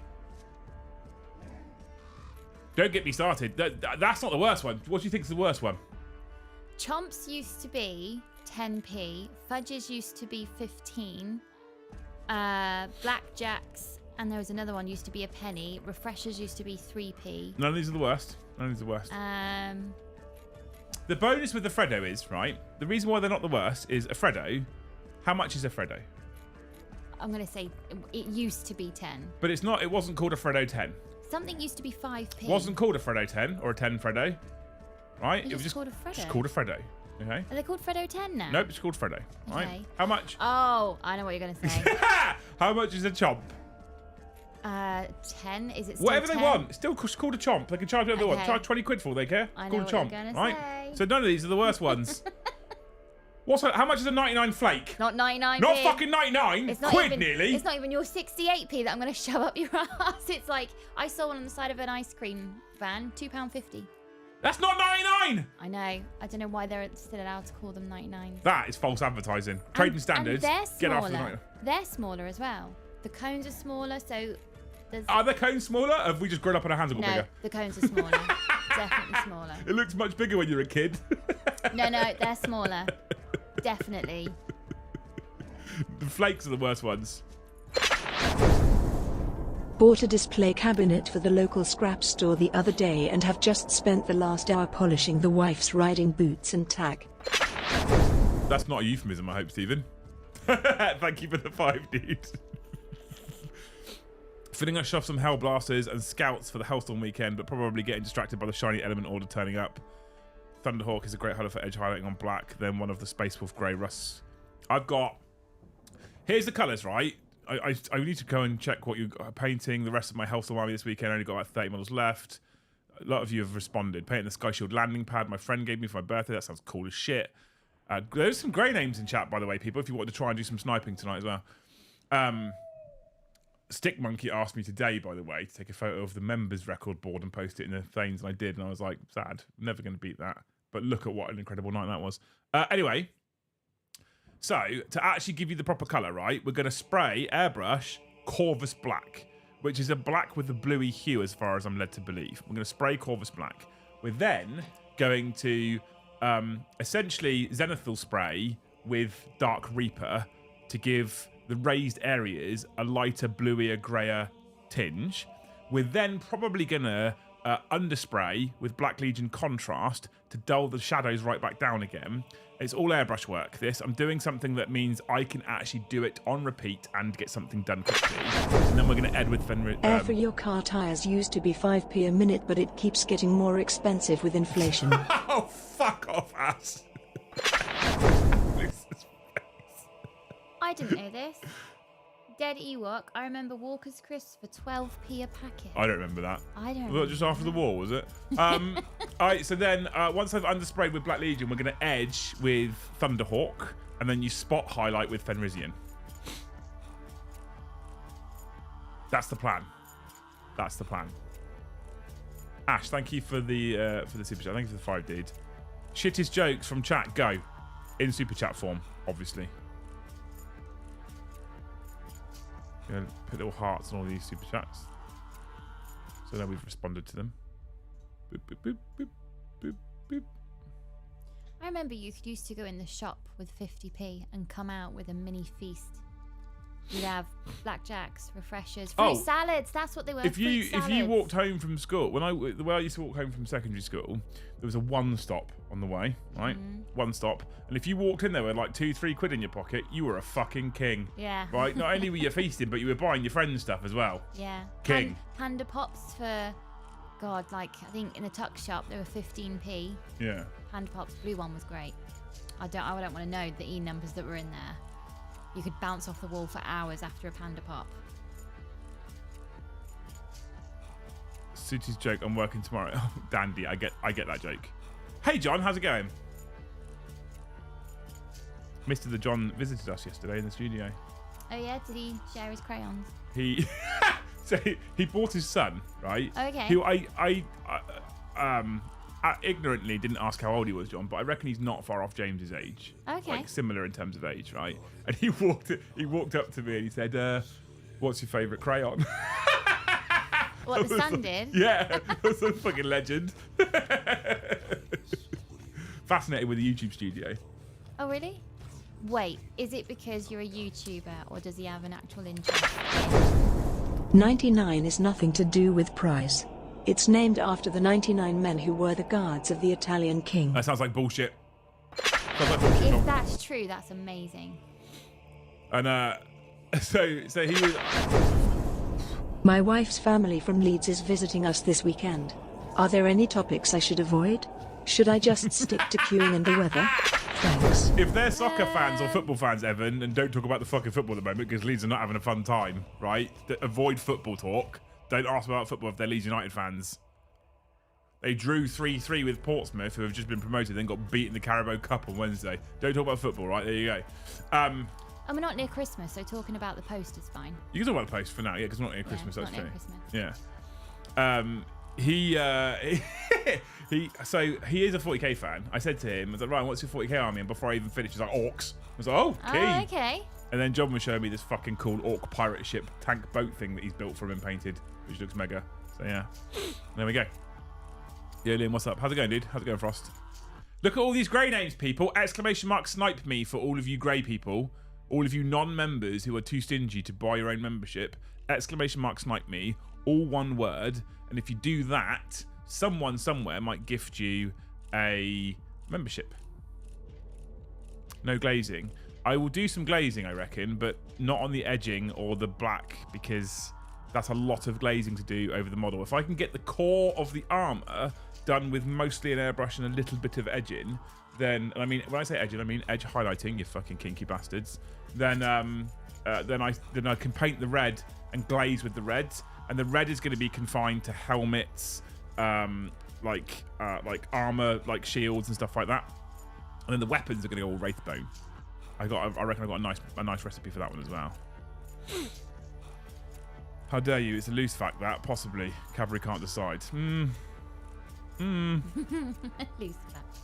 get me started. That's not the worst one. What do you think is the worst one? Chomps used to be 10p. Fudges used to be 15. Blackjacks, and there was another one used to be a penny. Refreshers used to be 3p. None of these are the worst. The bonus with the Freddo is, right, the reason why they're not the worst is a Freddo. How much is a Freddo? I'm going to say it used to be 10. But it's not. It wasn't called a Freddo 10. Something used to be 5p. Wasn't called a Freddo 10 or a 10 Freddo. Right? It was just called a Freddo. Just called a Freddo. Okay. Are they called Freddo 10 now? Nope, it's called Freddo. Okay. Right? How much? Oh, I know what you're going to say. How much is a chomp? 10. Is it still Whatever 10? they want. It's still called a chomp. They can charge whatever they want. Okay. Charge 20 quid for, they care. I It's know called what a chomp. you're gonna Right? say. So none of these are the worst ones. How much is a 99 flake? Not 99p. Not fucking 99. It's not Quid even, nearly. It's not even your 68p that I'm going to shove up your ass. It's like, I saw one on the side of an ice cream van, £2.50. That's not 99. I know. I don't know why they're still allowed to call them 99. That is false advertising. Trading standards. And they're Get smaller. after the 99. They're smaller as well. The cones are smaller, so there's... Are the cones smaller? Have we just grown up and our hands have got No, bigger? the cones are smaller. Definitely smaller. It looks much bigger when you're a kid. No, they're smaller. Definitely. The flakes are the worst ones. Bought a display cabinet for the local scrap store the other day and have just spent the last hour polishing the wife's riding boots and tag. That's not a euphemism, I hope, Stephen. Thank you for the 5, dude. Feeling I shove some Hellblasters and Scouts for the Hellstorm weekend, but probably getting distracted by the shiny element order turning up. Thunderhawk is a great highlight for edge highlighting on black, then one of the Space Wolf Grey Rusts. I've got... Here's the colours, right? I need to go and check what you're painting. The rest of my Hellstorm army this weekend, I only got about 30 models left. A lot of you have responded. Painting the Sky Shield landing pad my friend gave me for my birthday. That sounds cool as shit. There's some grey names in chat, by the way, people, if you want to try and do some sniping tonight as well. Stick Monkey asked me today, by the way, to take a photo of the members record board and post it in the Thanes, and I did, and I was like, sad. Never going to beat that. But look at what an incredible night that was. Anyway, so to actually give you the proper colour, right, we're going to spray, airbrush, Corvus Black, which is a black with a bluey hue as far as I'm led to believe. We're going to spray Corvus Black. We're then going to essentially Zenithal spray with Dark Reaper to give the raised areas a lighter, bluier, greyer tinge. We're then probably going to underspray with Black Legion contrast to dull the shadows right back down again. It's all airbrush work, this. I'm doing something that means I can actually do it on repeat and get something done quickly. And then we're going to end with Fenrir. Air for your car tires used to be 5p a minute, but it keeps getting more expensive with inflation. Oh, fuck off, ass. I didn't know this. Dead Ewok. I remember Walker's Crisps for 12p a packet. I don't remember that. I don't Was remember that just after the war, was it? Alright, so then once I've undersprayed with Black Legion, we're going to edge with Thunderhawk, and then you spot highlight with Fenrisian. That's the plan. That's the plan. Ash, thank you for the super chat. Thank you for the 5, dude. Shittest jokes from chat, go. In super chat form, obviously. Gonna put little hearts on all these super chats. So now we've responded to them. Boop, boop, boop, boop, boop, boop. I remember you used to go in the shop with 50p and come out with a mini feast. You'd have blackjacks, refreshers, fruit salads. That's what they were. If you walked home from school, the way I used to walk home from secondary school, there was a one stop on the way, right? One stop, and if you walked in there with like 2-3 quid in your pocket, you were a fucking king. Yeah. Right. Not only were you feasting, but you were buying your friends stuff as well. Yeah. King. Panda Pops for, God, like I think in the tuck shop they were 15p. Yeah. Panda Pop's blue one was great. I don't want to know the E numbers that were in there. You could bounce off the wall for hours after a Panda Pop. Suti's joke, I'm working tomorrow. Dandy, I get that joke. Hey John, how's it going? Mr. the John visited us yesterday in the studio. Oh yeah, did he share his crayons? He he bought his son, right? Oh, okay. Who I ignorantly didn't ask how old he was, John, but I reckon he's not far off James's age. Okay. Like similar in terms of age, right? And he walked up to me and he said, "What's your favourite crayon?" What, the son did? Yeah, that's a fucking legend. Fascinated with the YouTube studio. Oh really? Wait, is it because you're a YouTuber, or does he have an actual interest? 99 is nothing to do with price. It's named after the 99 men who were the guards of the Italian king. That sounds like bullshit. Sounds like bullshit, John. If that's true, that's amazing. And so he was. My wife's family from Leeds is visiting us this weekend. Are there any topics I should avoid? Should I just stick to queuing and the weather? Thanks. If they're soccer fans or football fans, Evan, and don't talk about the fucking football at the moment because Leeds are not having a fun time, right? Avoid football talk. Don't ask about football if they're Leeds United fans. They drew 3-3 with Portsmouth, who have just been promoted, then got beat in the Carabao Cup on Wednesday. Don't talk about football, right? There you go. And we're not near Christmas, so talking about the post is fine. You can talk about the post for now, yeah, because we're not near Christmas. Yeah, That's not near true. Christmas. Yeah. He is a 40k fan. I said to him, I was like, Ryan, what's your 40k army? And before I even finished, he's like, orcs. I was like, oh, key. Oh, okay. And then John was showing me this fucking cool orc pirate ship tank boat thing that he's built from and painted, which looks mega. So yeah, there we go. Yeah, Liam, what's up? How's it going, dude? How's it going, Frost? Look at all these grey names, people. Exclamation mark snipe me for all of you grey people. All of you non-members who are too stingy to buy your own membership. Exclamation mark snipe me. All one word. And if you do that, someone somewhere might gift you a membership. No glazing. I will do some glazing, I reckon, but not on the edging or the black because that's a lot of glazing to do over the model. If I can get the core of the armor done with mostly an airbrush and a little bit of edging, then, I mean, when I say edging, I mean edge highlighting, you fucking kinky bastards. Then I can paint the red and glaze with the red, and the red is going to be confined to helmets, like armor, like shields and stuff like that. And then the weapons are going to go all Wraithbone. I reckon I got a nice recipe for that one as well. How dare you? It's a loose fact that possibly Cadbury can't decide. Loose fact.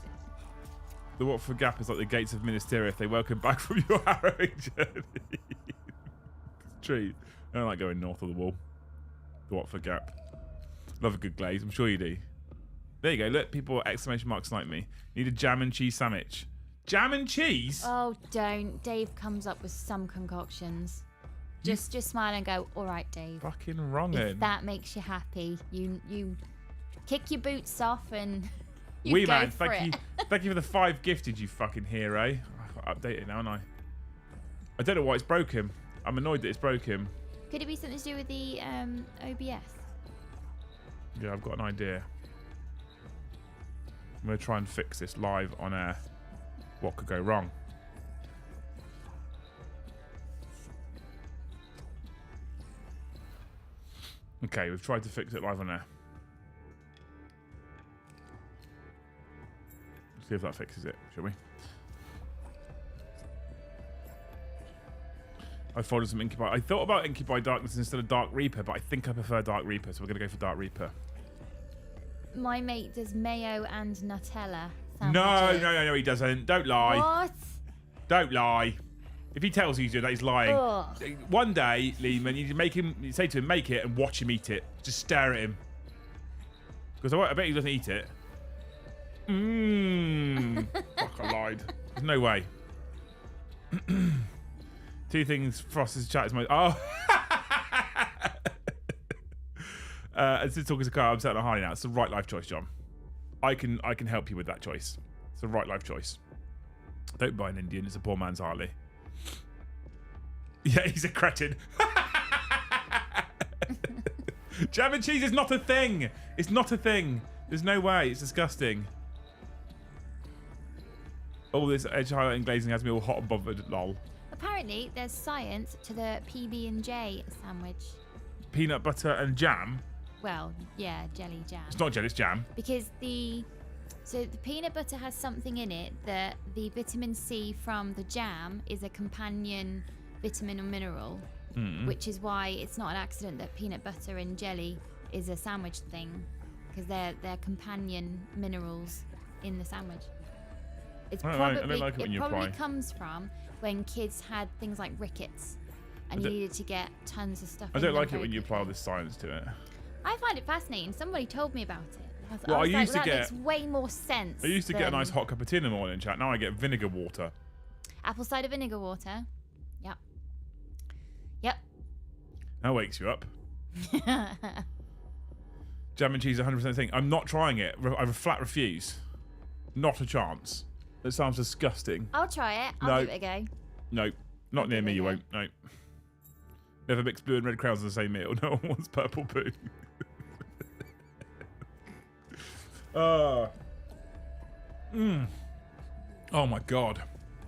The Watford Gap is like the gates of Ministeria if they welcome back from your harrowing journey. It's true. I don't like going north of the wall. The Watford Gap. Love a good glaze. I'm sure you do. There you go. Look, people exclamation mark snipe me. Need a jam and cheese sandwich. Jam and cheese? Oh, don't. Dave comes up with some concoctions. Just smile and go, all right, Dave. Fucking wrong. If that makes you happy, you kick your boots off and you Wee go man, for thank it. you. Thank you for the 5 gifted, you fucking hero. I've got to update it now, haven't I don't know why it's broken. I'm annoyed that it's broken. Could it be something to do with the OBS? Yeah, I've got an idea. I'm going to try and fix this live on air. What could go wrong? Okay, we've tried to fix it live on air. See if that fixes it, shall we? I folded some Incubi. I thought about Incubi Darkness instead of Dark Reaper, but I think I prefer Dark Reaper, so we're going to go for Dark Reaper. My mate does mayo and Nutella. No, he doesn't. Don't lie. What? Don't lie. If he tells you he's doing that, he's lying. Ugh. One day, Lehman, you say to him, make it and watch him eat it. Just stare at him. Because I bet he doesn't eat it. Fuck, I lied. There's no way. 2 things Frost's chat is my... Oh! And since talking to Carl, I'm set on a high now. It's the right life choice, John. I can help you with that choice. It's the right life choice. Don't buy an Indian. It's a poor man's Harley. Yeah, he's a cretin. Jam and cheese is not a thing. It's not a thing. There's no way. It's disgusting. All this edge highlighting glazing has me all hot and bothered. Lol. Apparently, there's science to the PB&J sandwich. Peanut butter and jam. Well, yeah, jelly jam. It's not jelly, it's jam. Because the peanut butter has something in it that the vitamin C from the jam is a companion vitamin or mineral, which is why it's not an accident that peanut butter and jelly is a sandwich thing, because they're companion minerals in the sandwich. It's I don't like it when you probably apply. comes from when kids had things like rickets and you needed to get tons of stuff. I don't like it when you apply all this science to it. I find it fascinating. Somebody told me about it. Well, I was used like, to that get- makes way more sense. I used to get a than nice hot cup of tea in the morning, chat. Now I get vinegar water. apple cider vinegar water. Yep. Yep. That wakes you up. Jam and cheese 100% thing. I'm not trying it. I flat refuse. Not a chance. That sounds disgusting. I'll try it. I'll No. give it a go. No. Not near give me, it a you go. won't. No. Never mix blue and red crowns in the same meal. No one wants purple poo. Oh my god.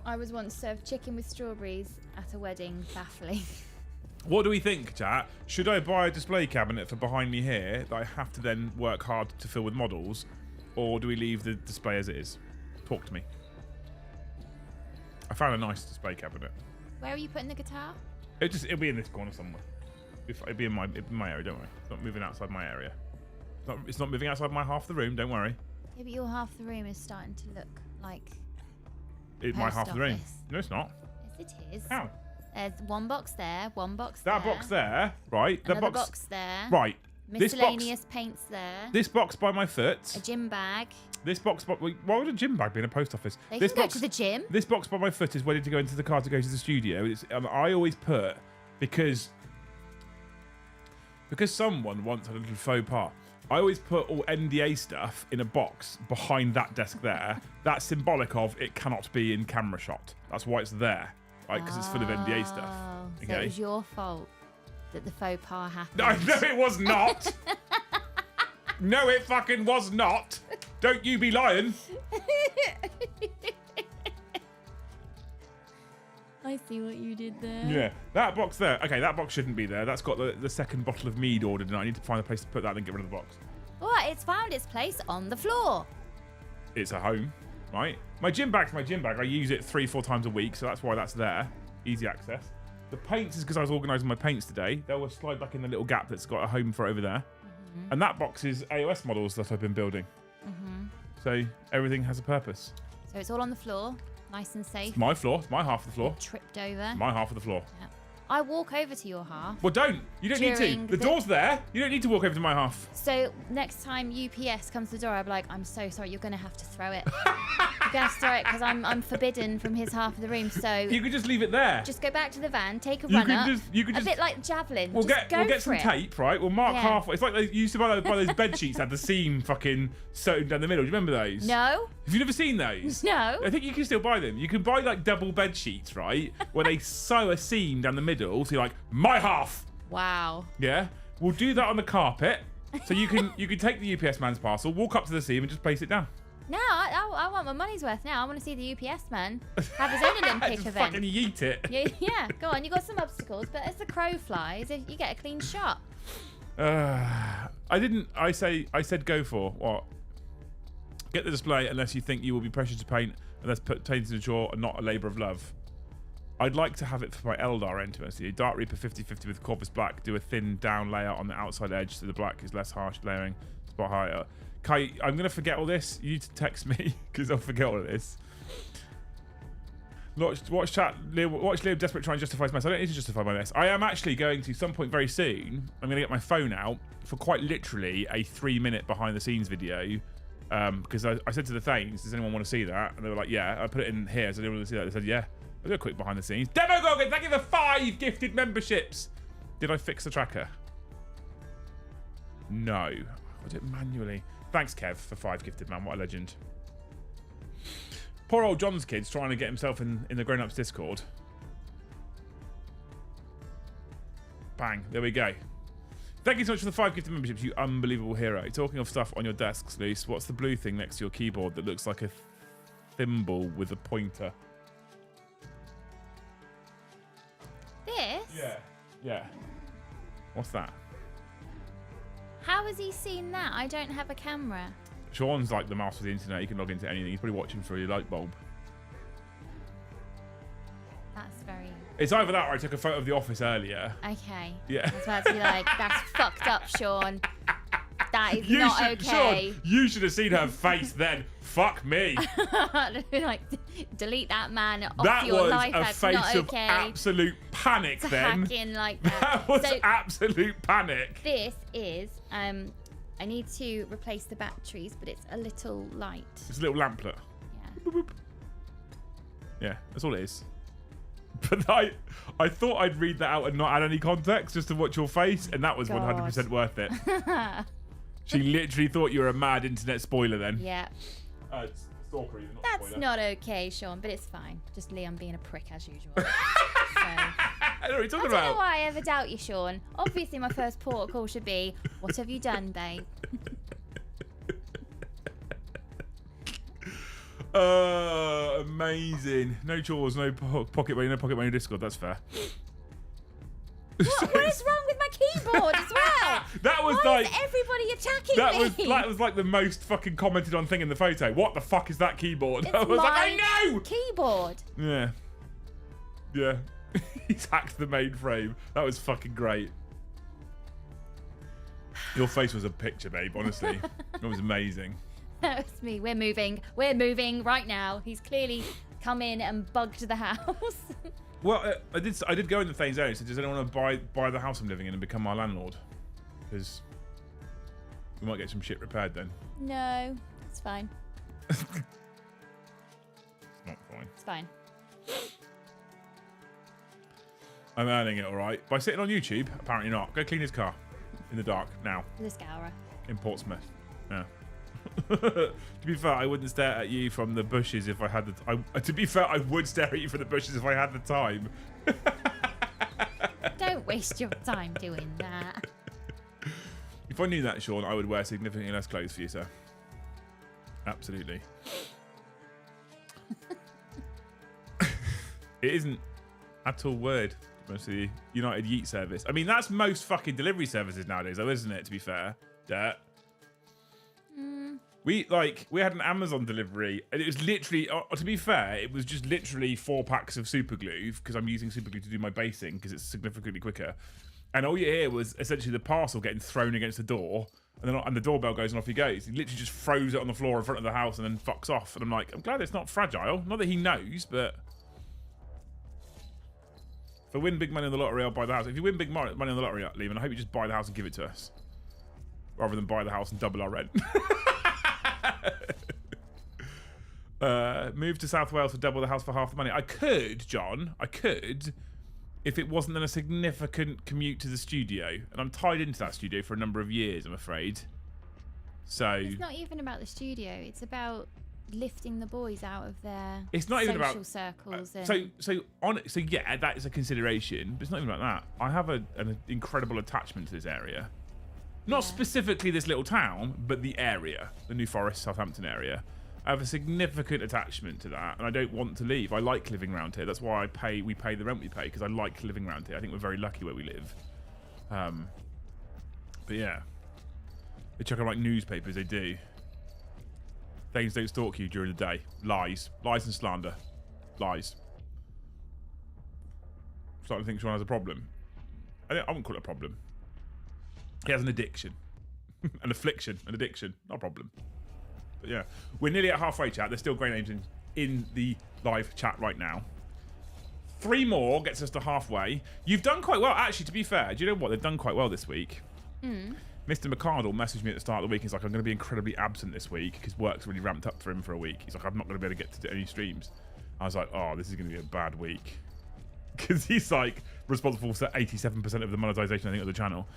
I was once served chicken with strawberries at a wedding. Baffling. What do we think, chat? Should I buy a display cabinet for behind me here that I have to then work hard to fill with models? Or do we leave the display as it is? Talk to me. I found a nice display cabinet. Where are you putting the guitar? It'll be in this corner somewhere. It'll be in my area, don't worry. It's not moving outside my area. It's not moving outside my half the room, don't worry. Yeah, but your half the room is starting to look like My Post half of the room. office. No, it's not. yes, it is. How? There's one box there, one box That there. box there, right? That Another box there. Right. This Miscellaneous paints there. This box by my foot. A gym bag. This box. Why would a gym bag be in a post office? They This can box. go to the gym. This box by my foot is ready to go into the car to go to the studio. I always put because someone once had a little faux pas. I always put all NDA stuff in a box behind that desk there. That's symbolic of it cannot be in camera shot. That's why it's there, right? Because it's full of NDA stuff. So Okay. it was your fault that the faux pas happened. No, it was not. No, it fucking was not. Don't you be lying. I see what you did there. Yeah, that box there. Okay, that box shouldn't be there. That's got the second bottle of Mead ordered, and I need to find a place to put that and get rid of the box. Well, it's found its place on the floor. It's a home, right? My gym bag's my gym bag. I use it 3-4 times a week, so that's why that's there. Easy access. The paints is because I was organising my paints today. They will slide back in the little gap that's got a home for over there. And that box is AOS models that I've been building. So everything has a purpose. So it's all on the floor, nice and safe. It's my floor. It's my half of the floor. Tripped over. My half of the floor. Yeah. I walk over to your half. Well, don't. You don't need to. During The the- door's there. You don't need to walk over to my half. So next time UPS comes to the door, I'll be like, I'm so sorry, you're going to have to throw it. You're going to have to throw it because I'm forbidden from his half of the room. So You could just leave it there. just go back to the van, take a You run could up. you could a just. bit like javelin. We'll just get go some for it. tape, right? We'll mark Yeah. halfway. It's like they used to buy those bed sheets that had the seam fucking sewn down the middle. Do you remember those? No, Have you never seen those? no. I think you can still buy them. You can buy like double bed sheets, right? Where they sew a seam down the middle, so you're like, my half. Wow. Yeah. We'll do that on the carpet. So you can take the UPS man's parcel, walk up to the seam, and just place it down. No, I want my money's worth now. I want to see the UPS man have his own Olympic Just event. fucking yeet it. Yeah, go on. You got some obstacles, but as the crow flies, you get a clean shot. I said go for what? Get the display unless you think you will be pressured to paint, and let's put paint in the drawer and not a labour of love. I'd like to have it for my Eldar intimacy. Dark Reaper 50/50 with Corvus Black. Do a thin down layer on the outside edge so the black is less harsh layering. Spot higher. Kai, I'm going to forget all this. You need to text me because I'll forget all of this. Watch chat. Watch Leo desperate try and justify his mess. I don't need to justify my mess. I am actually going to, some point very soon, I'm going to get my phone out for quite literally a 3-minute behind the scenes video. Because I said to the Thanes, does anyone want to see that? And they were like, yeah. I put it in here, so they want to see that. They said, yeah. I'll do a quick behind the scenes. Demogogon, thank you for 5 gifted memberships. Did I fix the tracker? No. I did it manually. Thanks, Kev, for 5 gifted, man. What a legend. Poor old John's kid's trying to get himself in the grown-ups Discord. Bang. There we go. Thank you so much for the 5 gifted memberships, you unbelievable hero. Talking of stuff on your desks, Luce, what's the blue thing next to your keyboard that looks like a thimble with a pointer. This? Yeah. What's that? How has he seen that? I don't have a camera. Sean's like the master of the internet. He can log into anything. He's probably watching through your light bulb. That's very... It's either that or I took a photo of the office earlier. Okay. Yeah. I was about to be like, that's fucked up, Sean. That is not okay. Sean, you should have seen her face then. Fuck me. Like, delete that man off That your was life. a That's face not of okay. absolute panic To then. hack in like that. That was So absolute panic. this is, I need to replace the batteries, but it's a little light. It's a little lamplet. Yeah. Boop, boop. Yeah, that's all it is. But I thought I'd read that out and not add any context just to watch your face, and that was 100% worth it. She literally thought you were a mad internet spoiler then. Yeah. It's stalker even, not That's spoiler. not okay, Sean, but it's fine. Just Liam being a prick as usual. So, I don't know what you're I talking don't know about. why I ever doubt you, Sean. Obviously, my first port of call should be, what have you done, babe? Amazing. No chores, no pocket money, no pocket money Discord. That's fair. What is wrong with my keyboard as well? That was Why like is everybody attacking me? that was like the most fucking commented on thing in the photo. What the fuck is that keyboard? It's I was like, I my know. keyboard. Yeah. Yeah. He's hacked the mainframe. That was fucking great. Your face was a picture, babe, honestly. It was amazing. That was me. We're moving. We're moving right now. He's clearly come in and bugged the house. Well, I did go in the things area. So does anyone want to buy the house I'm living in and become my landlord? Because we might get some shit repaired then. No, it's fine. It's not fine. It's fine. I'm earning it all right. By sitting on YouTube? Apparently not. Go clean his car in the dark now The scourer. in Portsmouth. Yeah. To be fair, I wouldn't stare at you from the bushes if I had the. To be fair, I would stare at you from the bushes if I had the time. Don't waste your time doing that. If I knew that, Sean, I would wear significantly less clothes for you, sir. Absolutely. It isn't at all weird. Most of the United Yeet service. I mean, that's most fucking delivery services nowadays, though, isn't it? To be fair, Dirt. We had an Amazon delivery, and it was literally. To be fair, it was just literally 4 packs of super glue because I'm using super glue to do my basing because it's significantly quicker. And all you hear was essentially the parcel getting thrown against the door, and the doorbell goes and off he goes. He literally just throws it on the floor in front of the house and then fucks off. And I'm like, I'm glad it's not fragile. Not that he knows, but. If I win big money on the lottery, I'll buy the house. If you win big money on the lottery, Liam, I hope you just buy the house and give it to us. Rather than buy the house and double our rent. Move to South Wales to double the house for half the money. I could, John. I could, if it wasn't then a significant commute to the studio. And I'm tied into that studio for a number of years, I'm afraid. So... It's not even about the studio. It's about lifting the boys out of their it's not even about circles. And... So yeah, that is a consideration, but it's not even about that. I have an incredible attachment to this area. Not specifically this little town, but the area, the New Forest, Southampton area. I have a significant attachment to that, and I don't want to leave. I like living around here. That's why we pay the rent we pay, because I like living around here. I think we're very lucky where we live. But yeah, they check on like newspapers. They do. Things don't stalk you during the day. Lies and slander, lies. I'm starting to think Sean has a problem. I wouldn't call it a problem. He has an addiction. An affliction. An addiction. Not a problem. But yeah. We're nearly at halfway, chat. There's still great names in the live chat right now. 3 more gets us to halfway. You've done quite well. Actually, to be fair, do you know what? They've done quite well this week. Mr. McCardle messaged me at the start of the week. He's like, I'm going to be incredibly absent this week because work's really ramped up for him for a week. He's like, I'm not going to be able to get to do any streams. I was like, oh, this is going to be a bad week. Because he's like responsible for 87% of the monetization, I think, of the channel.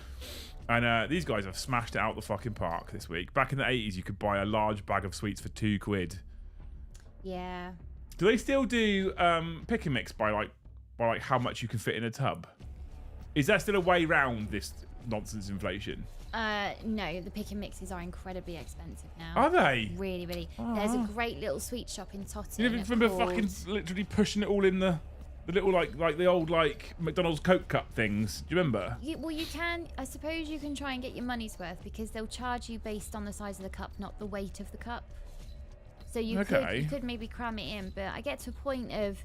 And these guys have smashed it out the fucking park this week. Back in the 80s, you could buy a large bag of sweets for £2. Yeah. Do they still do pick and mix by like how much you can fit in a tub? Is there still a way round this nonsense inflation? No, the pick and mixes are incredibly expensive now. Are they? Really, really. There's a great little sweet shop in Totton. You remember fucking literally pushing it all in the little like the old like McDonald's Coke cup things? Do you remember? Well, you can. I suppose you can try and get your money's worth because they'll charge you based on the size of the cup, not the weight of the cup. So you could maybe cram it in, but I get to a point of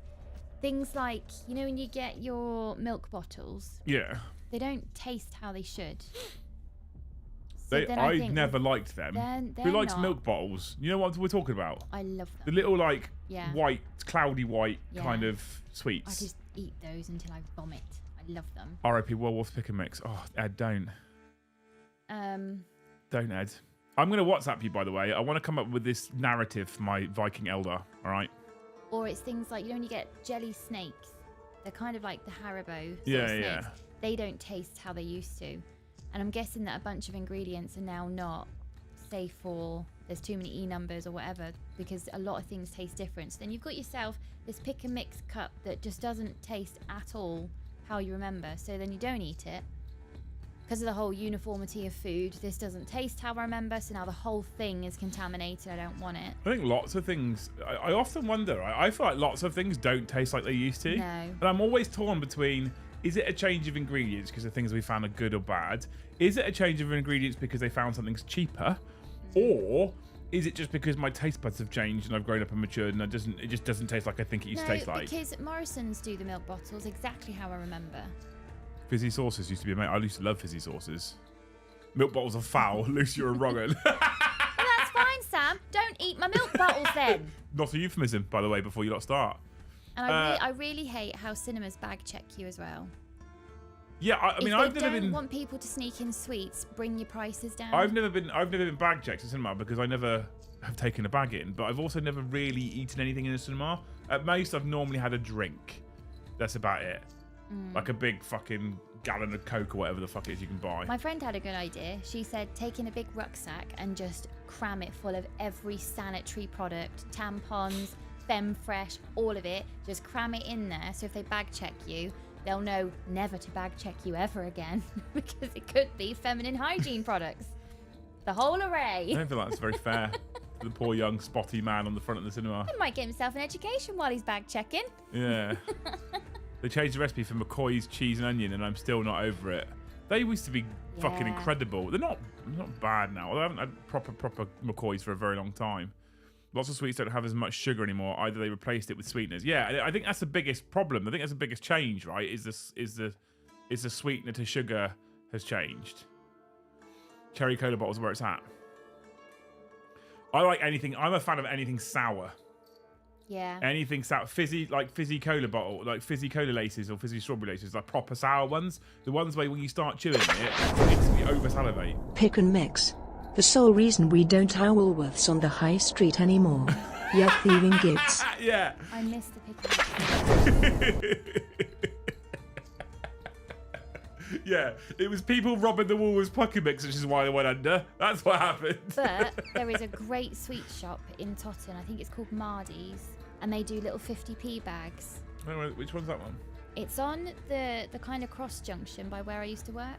things like, you know, when you get your milk bottles, Yeah. they don't taste how they should. So I never liked them. They're Who likes not. milk bottles? You know what we're talking about? I love them. The little like Yeah. white, cloudy white Yeah. kind of I sweets. just eat those until I vomit. I love them. R.I.P. Werewolf Pick and Mix. Oh, Ed, don't. Don't, Ed. I'm going to WhatsApp you, by the way. I want to come up with this narrative for my Viking Eldar, all right? Or it's things like, you know, when you get jelly snakes, they're kind of like the Haribo sort Yeah, of snakes. yeah. They don't taste how they used to. And I'm guessing that a bunch of ingredients are now not safe for, there's too many E numbers or whatever, because a lot of things taste different. So then you've got yourself this pick and mix cup that just doesn't taste at all how you remember. So then you don't eat it. Because of the whole uniformity of food, this doesn't taste how I remember, so now the whole thing is contaminated. I don't want it. I think lots of things, I often wonder, I feel like lots of things don't taste like they used to. No. And I'm always torn between, is it a change of ingredients because the things we found are good or bad? Is it a change of ingredients because they found something's cheaper? Or is it just because my taste buds have changed and I've grown up and matured and it just doesn't taste like I think it used to taste like? Because Morrison's do the milk bottles exactly how I remember. Fizzy sauces used to be amazing. I used to love fizzy sauces. Milk bottles are foul. Lucy, you're a wrong one. Well, that's fine, Sam. Don't eat my milk bottles then. Not a euphemism, by the way, before you lot start. And I really hate how cinemas bag check you as well. Yeah, I mean, I've never been. Want people to sneak in sweets, bring your prices down. I've never been bag checked at cinema because I never have taken a bag in. But I've also never really eaten anything in a cinema. At most, I've normally had a drink. That's about it. Like a big fucking gallon of Coke or whatever the fuck it is you can buy. My friend had a good idea. She said take in a big rucksack and just cram it full of every sanitary product, tampons, Femme Fresh, all of it. Just cram it in there. So if they bag check you, they'll know never to bag check you ever again because it could be feminine hygiene products. The whole array. I don't feel like that's very fair for the poor young spotty man on the front of the cinema. He might get himself an education while he's bag checking. Yeah. They changed the recipe for McCoy's cheese and onion, and I'm still not over it. They used to be fucking Yeah. incredible. They're not bad now. I haven't had proper McCoy's for a very long time. Lots of sweets don't have as much sugar anymore. Either they replaced it with sweeteners. Yeah, I think that's the biggest problem. I think that's the biggest change, right? Is the sweetener to sugar has changed. Cherry cola bottles where it's at. I like anything. I'm a fan of anything sour. Yeah. Anything sour, fizzy cola bottle, like fizzy cola laces or fizzy strawberry laces, like proper sour ones. The ones where when you start chewing it, instantly over salivate. Pick and mix. The sole reason we don't have Woolworths on the high street anymore. You're thieving gigs. Yeah. I miss the picnic. Yeah, it was people robbing the Woolworths Pocket Mix, which is why they went under. That's what happened. But there is a great sweet shop in Totton. I think it's called Mardy's, and they do little 50p bags. Wait, which one's that one? It's on the kind of cross junction by where I used to work.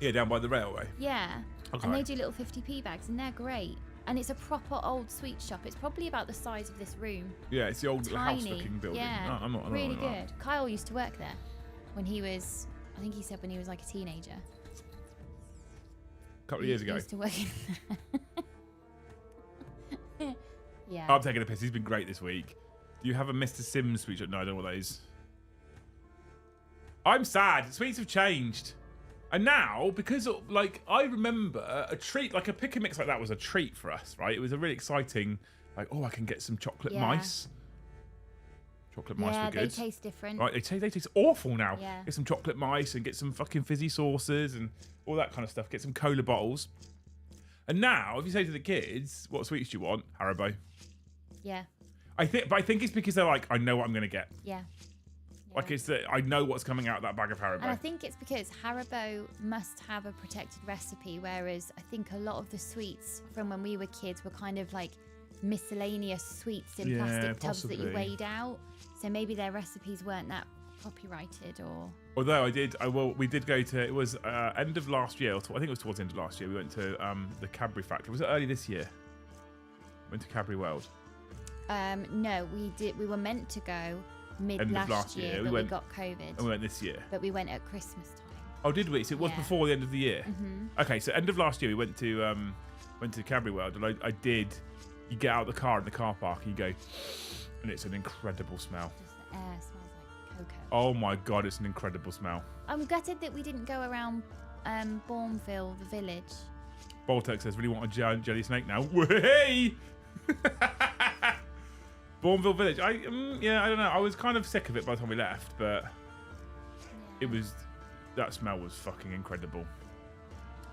Yeah, down by the railway. Yeah. Okay. And they do little 50p bags, and they're great. And it's a proper old sweet shop. It's probably about the size of this room. Yeah, it's the old little Tiny. house-looking building. Yeah. No, I'm not really like that. good. Kyle used to work there when he was, I think he said when he was like a teenager. A couple of years He ago. used to work in there. Yeah. I'm taking a piss. He's been great this week. Do you have a Mr. Sims sweet shop? No, I don't know what that is. I'm sad. Sweets have changed. And now, because, like, I remember a treat, like a pick and mix like that was a treat for us, right? It was a really exciting, like, oh, I can get some chocolate mice. Chocolate mice were good. Yeah, they taste different. Right, they taste awful now. Yeah. Get some chocolate mice and get some fucking fizzy sauces and all that kind of stuff. Get some cola bottles. And now, if you say to the kids, what sweets do you want? Haribo. Yeah. I think it's because they're like, I know what I'm going to get. Yeah. Like, it's that I know what's coming out of that bag of Haribo. And I think it's because Haribo must have a protected recipe, whereas I think a lot of the sweets from when we were kids were kind of like miscellaneous sweets in plastic tubs that you possibly. weighed out. So maybe their recipes weren't that copyrighted or. Although we did go to, it was end of last year, or I think it was towards the end of last year, we went to the Cadbury factory. Was it early this year? Went to Cadbury World. No, we were meant to go End of last year. but we got COVID. And we went this year. But we went at Christmas time. Oh, did we? So it was before the end of the year? Mm-hmm. Okay, so end of last year we went to Cadbury World, and I did, you get out of the car in the car park and you go, and it's an incredible smell. Just the air smells like cocoa. Oh my God, it's an incredible smell. I'm gutted that we didn't go around Bourneville, the village. Boltex says, really want a jelly snake now. Hey! Bourneville Village. I don't know. I was kind of sick of it by the time we left, but that smell was fucking incredible.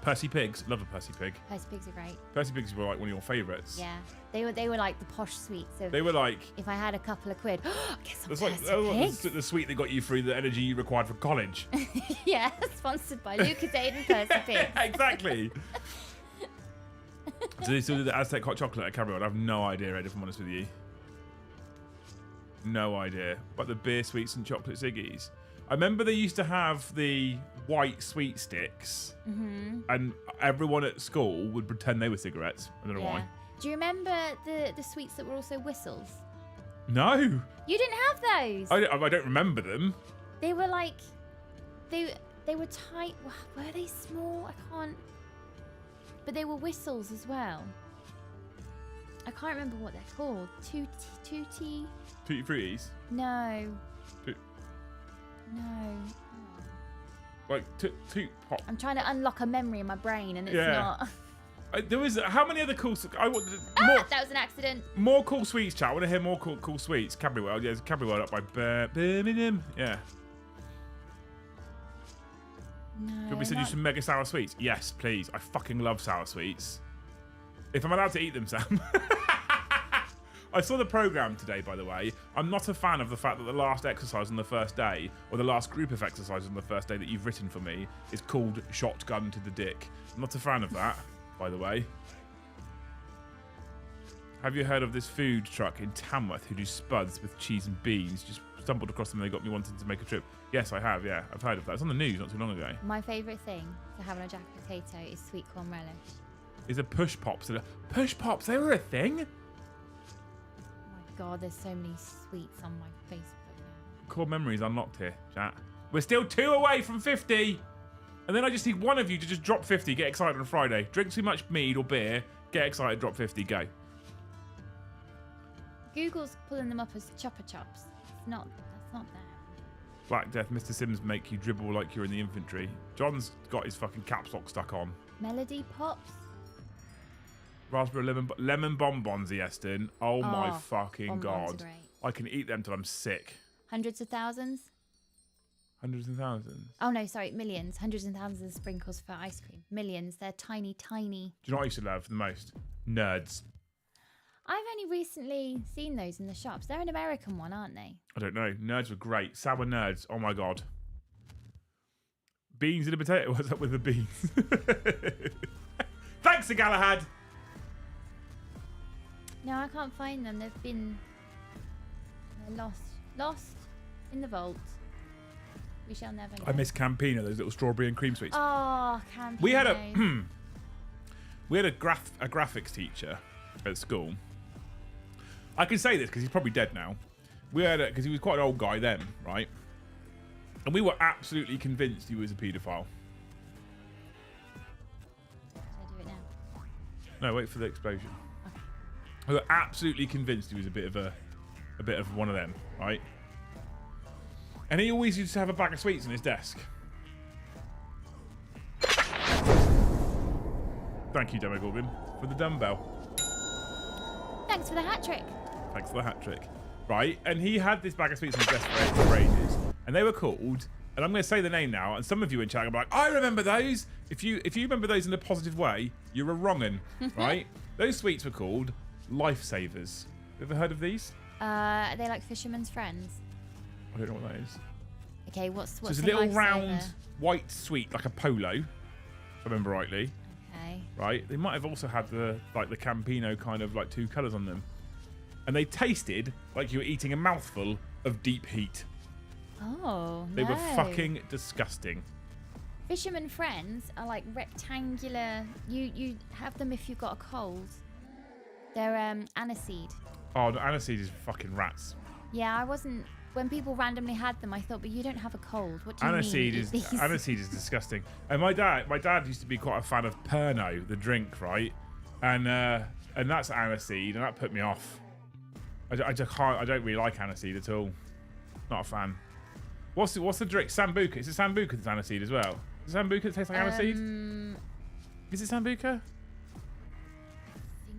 Percy Pigs. Love a Percy Pig. Percy Pigs are great. Percy Pigs were like one of your favourites. Yeah. They were like the posh sweets. So they were like... If I had a couple of quid, get some That's Percy Pigs. The sweet that got you through the energy you required for college. Yeah, sponsored by Lucasade and Percy Pigs. Exactly. So they still do the Aztec hot chocolate at Cadbury World. I have no idea, Ed, if I'm honest with you. No idea. But the beer sweets and chocolate ciggies. I remember they used to have the white sweet sticks, and everyone at school would pretend they were cigarettes. I don't know why. Do you remember the sweets that were also whistles? No. You didn't have those. I don't remember them. They were like, they were tight. Were they small? I can't. But they were whistles as well. I can't remember what they're called. Tutti Fruities? No. Toot. No. Like toot pop. I'm trying to unlock a memory in my brain, and it's not. There was how many other cool? That was an accident. More cool sweets, chat. I want to hear more cool sweets. Cadbury World, yeah, Cadbury World up by Birmingham. Yeah. No. Could we send you some mega sour sweets? Yes, please. I fucking love sour sweets. If I'm allowed to eat them, Sam. I saw the programme today, by the way. I'm not a fan of the fact that the last exercise on the first day, or the last group of exercises on the first day that you've written for me, is called shotgun to the dick. I'm not a fan of that, by the way. Have you heard of this food truck in Tamworth who do spuds with cheese and beans? Just stumbled across them and they got me wanting to make a trip. Yes, I have, yeah. I've heard of that. It's on the news not too long ago. My favourite thing to have on a jacket potato is sweet corn relish. Is a push pops. Push pops, they were a thing? Oh my God, there's so many sweets on my Facebook now. Core memories unlocked here, chat. We're still 2 away from 50. And then I just need one of you to just drop 50, get excited on Friday. Drink too much mead or beer, get excited, drop 50, go. Google's pulling them up as chopper chops. That's not them. Black Death, Mr. Sims make you dribble like you're in the infantry. John's got his fucking caps lock stuck on. Melody Pops. Raspberry lemon bonbons, Eston. Oh my fucking God. Great. I can eat them till I'm sick. Hundreds of thousands? Hundreds and thousands. Oh no, sorry, millions. Hundreds and thousands of sprinkles for ice cream. Millions. They're tiny, tiny. Do you know what I used to love the most? Nerds. I've only recently seen those in the shops. They're an American one, aren't they? I don't know. Nerds were great. Sour nerds. Oh my God. Beans in a potato. What's up with the beans? Thanks, Galahad. No, I can't find them. They're lost in the vault. We shall never know. I miss Campino, those little strawberry and cream sweets. Oh, Campino. We had a graphics teacher at school. I can say this because he's probably dead now. We had because he was quite an old guy then, right? And we were absolutely convinced he was a paedophile. Should I do it now? No, wait for the explosion. We were absolutely convinced he was a bit of one of them, right? And he always used to have a bag of sweets on his desk. Thank you, Demogorgon, for the dumbbell. Thanks for the hat trick. Thanks for the hat trick. Right, and he had this bag of sweets on his desk for ages, and they were called, and I'm going to say the name now, and some of you in chat are like, I remember those. If you remember those in a positive way, you're a wrong'un, right? Those sweets were called Lifesavers. Ever heard of these? Are they like Fisherman's Friends? I don't know what that is. Okay, what's so it's a little round white sweet, like a polo, if I remember rightly. Okay. Right? They might have also had the Campino kind of like 2 colours on them. And they tasted like you were eating a mouthful of deep heat. Oh, They no. were fucking disgusting. Fisherman Friends are like rectangular. You have them if you've got a cold. They're aniseed. Oh, no, aniseed is fucking rats. Yeah, I wasn't. When people randomly had them, I thought, but you don't have a cold. What do you Aniseed mean? aniseed is disgusting. And my dad used to be quite a fan of Pernod, the drink, right? And that's aniseed, and that put me off. I just can't. I don't really like aniseed at all. Not a fan. What's the drink? Sambuca. Is it Sambuca that's aniseed as well? Is it Sambuca that tastes like aniseed? Is it Sambuca?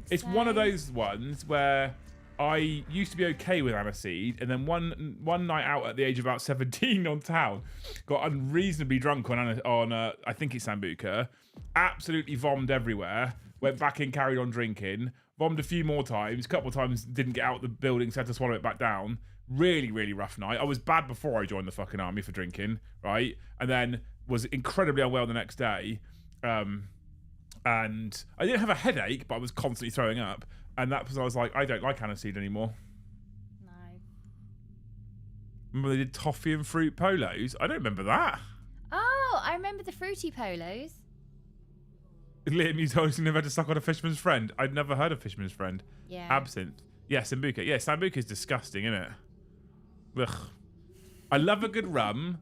It's one of those ones where I used to be okay with aniseed, and then one night out at the age of about 17 on town, got unreasonably drunk on I think it's Sambuca, absolutely vommed everywhere, went back in, carried on drinking, vommed a few more times, a couple of times didn't get out the building, so had to swallow it back down. Really, really rough night. I was bad before I joined the fucking army for drinking, right? And then was incredibly unwell the next day. And I didn't have a headache, but I was constantly throwing up. And that was, I was like, I don't like aniseed anymore. No. Remember they did toffee and fruit polos? I don't remember that. Oh, I remember the fruity polos. Liam, you told us you never had to suck on a fisherman's friend. I'd never heard of fisherman's friend. Yeah. Absinthe. Yeah, Sambuca. Yeah, Sambuca is disgusting, isn't it? Ugh. I love a good rum.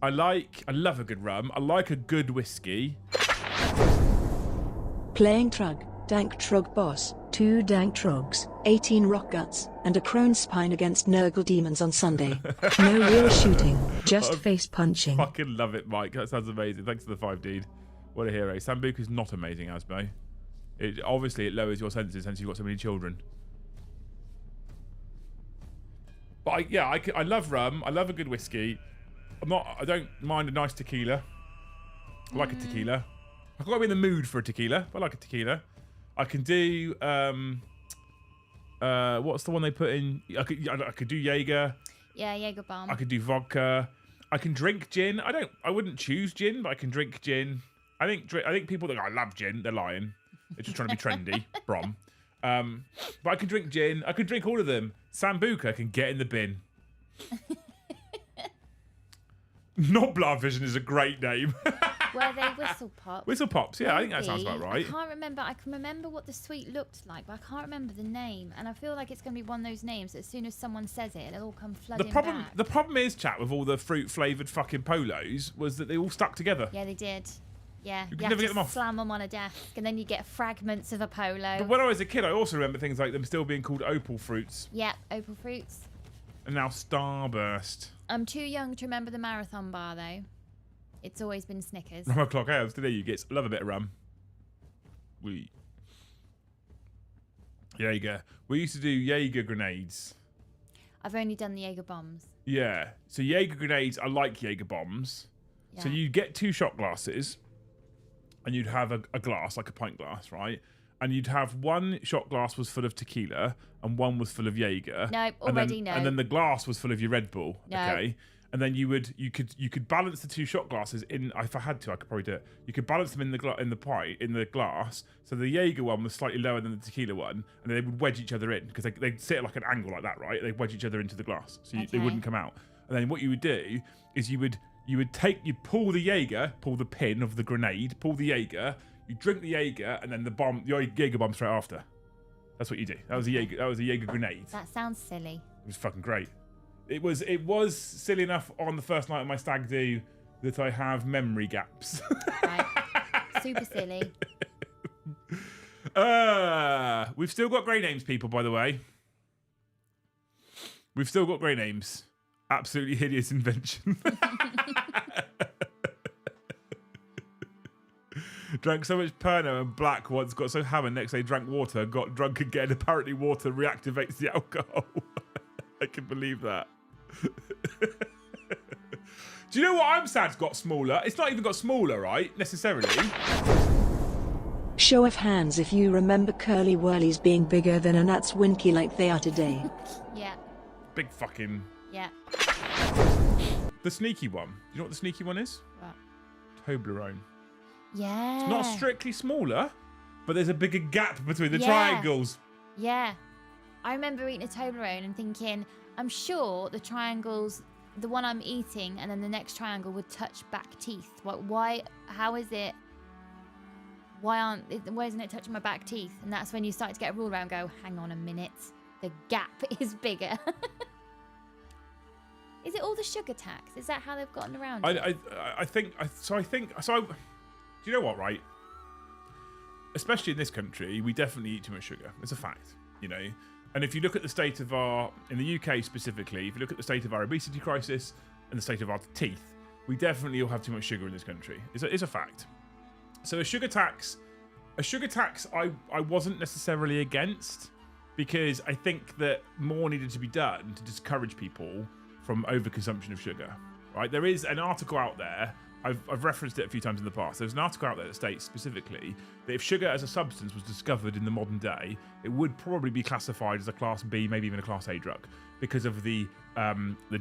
I love a good rum. I like a good whiskey. Playing Trug, Dank Trug Boss, 2 Dank Trogs, 18 Rock Guts, and a Crone Spine against Nurgle Demons on Sunday. No real shooting, just face punching. Fucking love it, Mike. That sounds amazing. Thanks for the 5 dude. What a hero. Sambuca is not amazing, Asbo. Obviously, it lowers your senses since you've got so many children. But I love rum. I love a good whiskey. I don't mind a nice tequila. I like a tequila. I've got to be in the mood for a tequila, but I like a tequila. I can do what's the one they put in? I could do Jaeger. Yeah, Jaeger bomb. I could do vodka. I can drink gin. I wouldn't choose gin, but I can drink gin. I think people that go, I love gin, they're lying. They're just trying to be trendy. Brom. But I can drink gin. I can drink all of them. Sambuca can get in the bin. Not Blood Vision is a great name. Were they whistle pops? Whistle pops, yeah, I think that sounds about right. I can't remember. I can remember what the sweet looked like, but I can't remember the name. And I feel like it's going to be one of those names that as soon as someone says it, it'll all come flooding back. The problem is, chat, with all the fruit-flavoured fucking polos, was that they all stuck together. Yeah, they did. Yeah, you never get them off. Slam them on a desk, and then you get fragments of a polo. But when I was a kid, I also remember things like them still being called opal fruits. Yep, opal fruits. And now Starburst. I'm too young to remember the marathon bar, though. It's always been Snickers. Rum o'clock elves, today you get. Love a bit of rum. Jaeger. We used to do Jaeger grenades. I've only done the Jaeger bombs. Yeah. So Jaeger grenades, I like Jaeger bombs. Yeah. So you get 2 shot glasses, and you'd have a glass, like a pint glass, right? And you'd have 1 shot glass was full of tequila, and 1 was full of Jaeger. No, already no. And then the glass was full of your Red Bull. No. Okay. And then you could balance the 2 shot glasses in. If I had to, I could probably do it. You could balance them in the glass. So the Jaeger one was slightly lower than the tequila one, and they would wedge each other in because they'd sit at like an angle like that, right? They'd wedge each other into the glass, so they wouldn't come out. And then what you would do is you'd pull the Jaeger, pull the pin of the grenade, pull the Jaeger, you drink the Jaeger, and then the Jaeger bomb straight after. That's what you do. That was a Jaeger grenade. That sounds silly. It was fucking great. It was silly enough on the first night of my stag do that I have memory gaps. Right. Super silly. We've still got grey names, people, by the way. We've still got grey names. Absolutely hideous invention. Drank so much Pernod and black once, got so hammered next day drank water, got drunk again. Apparently water reactivates the alcohol. I can believe that. Do you know what I'm sad's got smaller? It's not even got smaller, right? Necessarily. Show of hands if you remember curly whirlies being bigger than a Nat's Winky like they are today. Yeah. Big fucking... Yeah. The sneaky one. Do you know what the sneaky one is? What? Toblerone. Yeah. It's not strictly smaller, but there's a bigger gap between the triangles. Yeah. I remember eating a Toblerone and thinking, I'm sure the triangles the one I'm eating and then the next triangle would touch back teeth. Why? How is it? Why isn't it touching my back teeth? And that's when you start to get a rule around. Go, hang on a minute. The gap is bigger. Is it all the sugar tax? Is that how they've gotten around it? I think. Do you know what? Right. Especially in this country, we definitely eat too much sugar. It's a fact. You know. And if you look at the state of in the UK specifically, if you look at the state of our obesity crisis and the state of our teeth, we definitely all have too much sugar in this country. It's a fact. So a sugar tax, I wasn't necessarily against, because I think that more needed to be done to discourage people from overconsumption of sugar. Right? There is an article out there. I've referenced it a few times in the past. There's an article out there that states specifically that if sugar as a substance was discovered in the modern day, it would probably be classified as a Class B, maybe even a Class A drug, because of the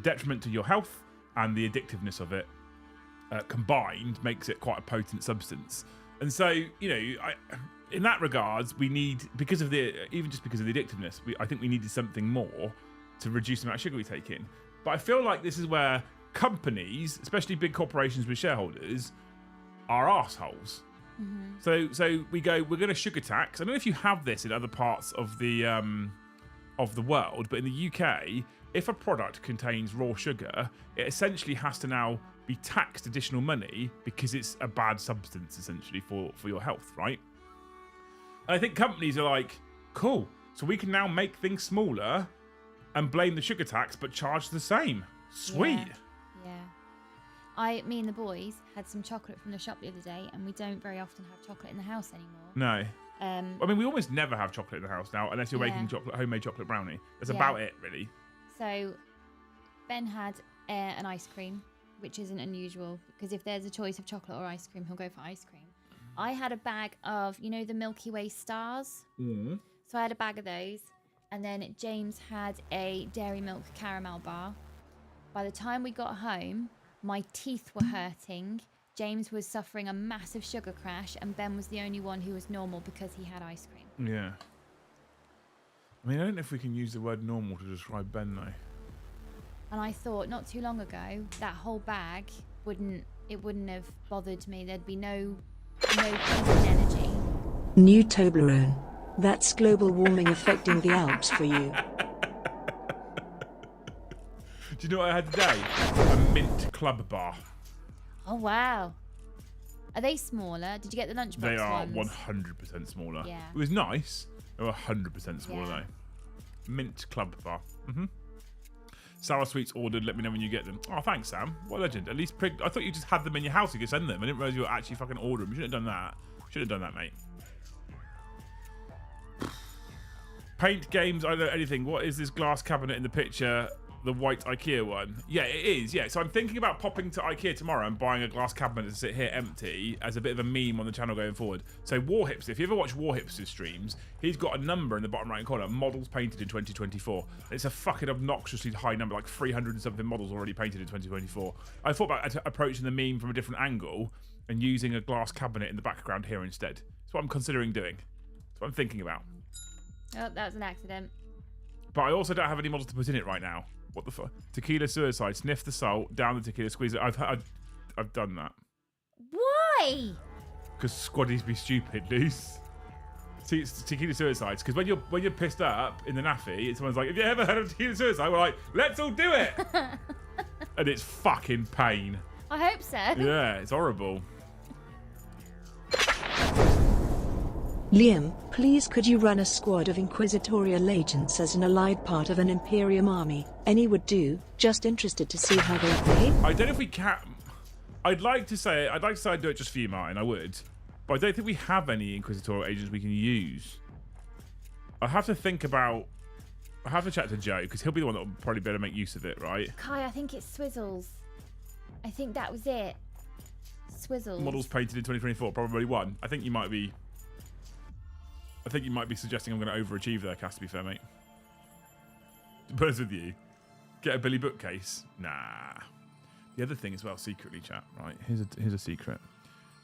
detriment to your health and the addictiveness of it combined makes it quite a potent substance. And so, you know, in that regards, we need, because of the addictiveness, I think we needed something more to reduce the amount of sugar we take in. But I feel like this is where companies, especially big corporations with shareholders, are arseholes. Mm-hmm. So we go, we're going to sugar tax. I don't know if you have this in other parts of the world, but in the UK, if a product contains raw sugar, it essentially has to now be taxed additional money because it's a bad substance, essentially, for your health, right? And I think companies are like, cool, so we can now make things smaller and blame the sugar tax, but charge the same. Sweet. Yeah. Me and the boys had some chocolate from the shop the other day, and we don't very often have chocolate in the house anymore. No. I mean, we almost never have chocolate in the house now, unless you're making homemade chocolate brownie. That's about it, really. So Ben had an ice cream, which isn't unusual, because if there's a choice of chocolate or ice cream, he'll go for ice cream. I had a bag of, you know, the Milky Way stars? Mm. So I had a bag of those. And then James had a Dairy Milk caramel bar. By the time we got home, my teeth were hurting. James was suffering a massive sugar crash, and Ben was the only one who was normal because he had ice cream. Yeah. I mean, I don't know if we can use the word normal to describe Ben, though. And I thought not too long ago, that whole bag wouldn't have bothered me. There'd be no energy. New Toblerone. That's global warming affecting the Alps for you. Do you know what I had today? A mint club bar. Oh, wow. Are they smaller? Did you get the lunchbox They are ones? 100% smaller. Yeah. It was nice. They were 100% smaller, though. Mint club bar. Mm-hmm. Sour Sweets ordered. Let me know when you get them. Oh, thanks, Sam. What a legend. At least I thought you just had them in your house. You could send them. I didn't realize you were actually fucking ordering them. You should have done that. Should have done that, mate. Paint games. I don't know anything. What is this glass cabinet in the picture? The white IKEA one. Yeah, it is. Yeah. So I'm thinking about popping to IKEA tomorrow and buying a glass cabinet to sit here empty as a bit of a meme on the channel going forward. So Warhipster, if you ever watch Warhipster's streams, he's got a number in the bottom right corner, models painted in 2024. It's a fucking obnoxiously high number, like 300 and something models already painted in 2024. I thought about approaching the meme from a different angle and using a glass cabinet in the background here instead. That's what I'm considering doing. That's what I'm thinking about. Oh, that was an accident. But I also don't have any models to put in it right now. What the fuck? Tequila suicide. Sniff the salt, down the tequila, squeeze it. I've done that. Why? Because squaddies be stupid, Luce. See, it's tequila suicides. Because when you're pissed up in the naffy, someone's like, "Have you ever heard of tequila suicide?" We're like, "Let's all do it." And it's fucking pain. I hope so. Yeah, it's horrible. Liam, please could you run a squad of Inquisitorial agents as an allied part of an Imperium army? Any would do, just interested to see how they play. I don't know if we can. I'd like to say I'd do it just for you, Martin. I would. But I don't think we have any Inquisitorial agents we can use. I have to think about... I have to chat to Joe, because he'll be the one that will probably better make use of it, right? Kai, I think it's Swizzles. I think that was it. Swizzles. Models painted in 2024, probably one. I think you might be suggesting I'm going to overachieve there, Cass, to be fair, mate. To be honest with you. Get a Billy bookcase? Nah. The other thing as well, secretly, chat, right? Here's a secret.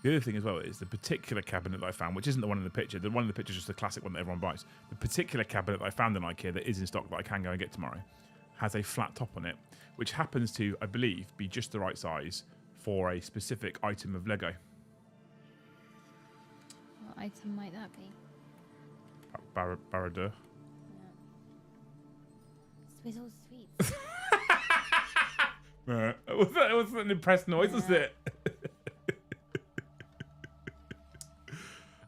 The other thing as well is the particular cabinet that I found, which isn't the one in the picture. The one in the picture is just the classic one that everyone buys. The particular cabinet that I found in IKEA that is in stock that I can go and get tomorrow has a flat top on it, which happens to, I believe, be just the right size for a specific item of Lego. What item might that be? Baradeur. Swizzle sweets. That wasn't an impressed noise, was it?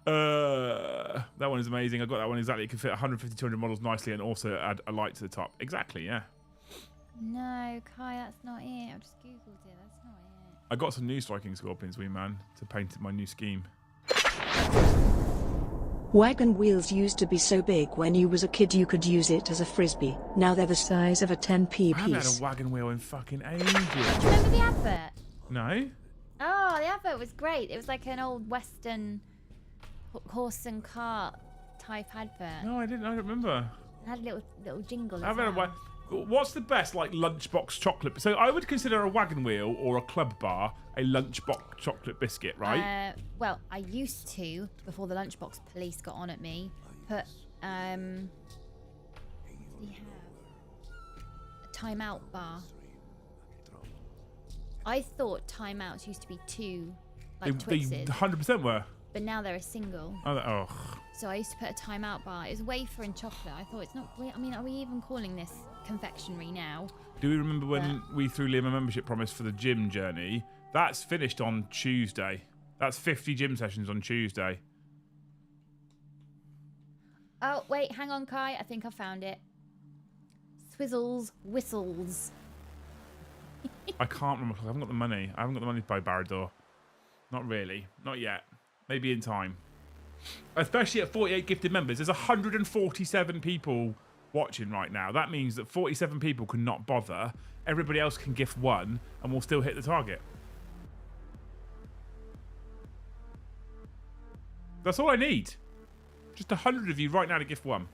That one is amazing. I got that one exactly. It can fit 150, 200 models nicely and also add a light to the top. Exactly, yeah. No, Kai, that's not it. I just googled it. That's not it. I got some new striking scorpions, wee man, to paint my new scheme. Wagon wheels used to be so big when you was a kid you could use it as a frisbee. Now they're the size of a 10p I haven't had piece. a wagon wheel in fucking ages. Do you remember the advert? No? Oh, the advert was great. It was like an old Western horse and cart type advert. No, I didn't. I don't remember. It had a little jingle I as haven't well. What's the best like lunchbox chocolate? So I would consider a wagon wheel or a club bar a lunchbox chocolate biscuit, right? Well, I used to, before the lunchbox police got on at me, put, what did he have? A timeout bar. I thought timeouts used to be two, like they Twixes, 100% were. but now they're a single. Oh, So I used to put a timeout bar. It was wafer and chocolate. I thought it's not. I mean, are we even calling this confectionery now? do we remember when we threw Liam a membership promise for the gym journey? That's finished on Tuesday. That's 50 gym sessions on Tuesday. Oh wait, hang on, Kai. I think I found it. Swizzles whistles. I can't remember because I haven't got the money. I haven't got the money to buy Barador. Not really. Not yet. Maybe in time. Especially at 48 gifted members. There's 147 people watching right now. That means that 47 people can not bother. Everybody else can gift one and we'll still hit the target. That's all I need. Just 100 of you right now to gift one.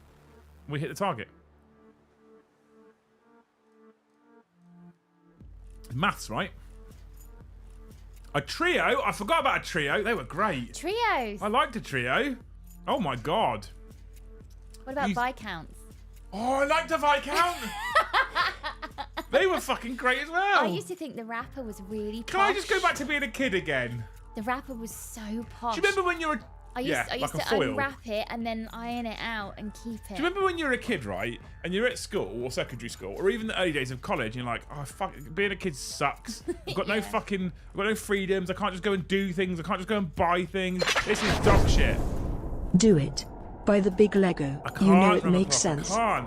We hit the target. Maths, right? A trio? I forgot about a trio. They were great. Trios. I liked a trio. Oh my god. What about Viscounts? Oh, I liked a Viscount. They were fucking great as well. I used to think the wrapper was really posh. Can I just go back to being a kid again? The wrapper was so posh. Do you remember when you were... I used to unwrap it and then iron it out and keep it. Do you remember when you were a kid, right? And you're at school or secondary school or even the early days of college and you're like, oh, fuck, being a kid sucks. I've got I've got no freedoms. I can't just go and do things. I can't just go and buy things. This is dog shit. Do it. Buy the big Lego. You know it makes sense. I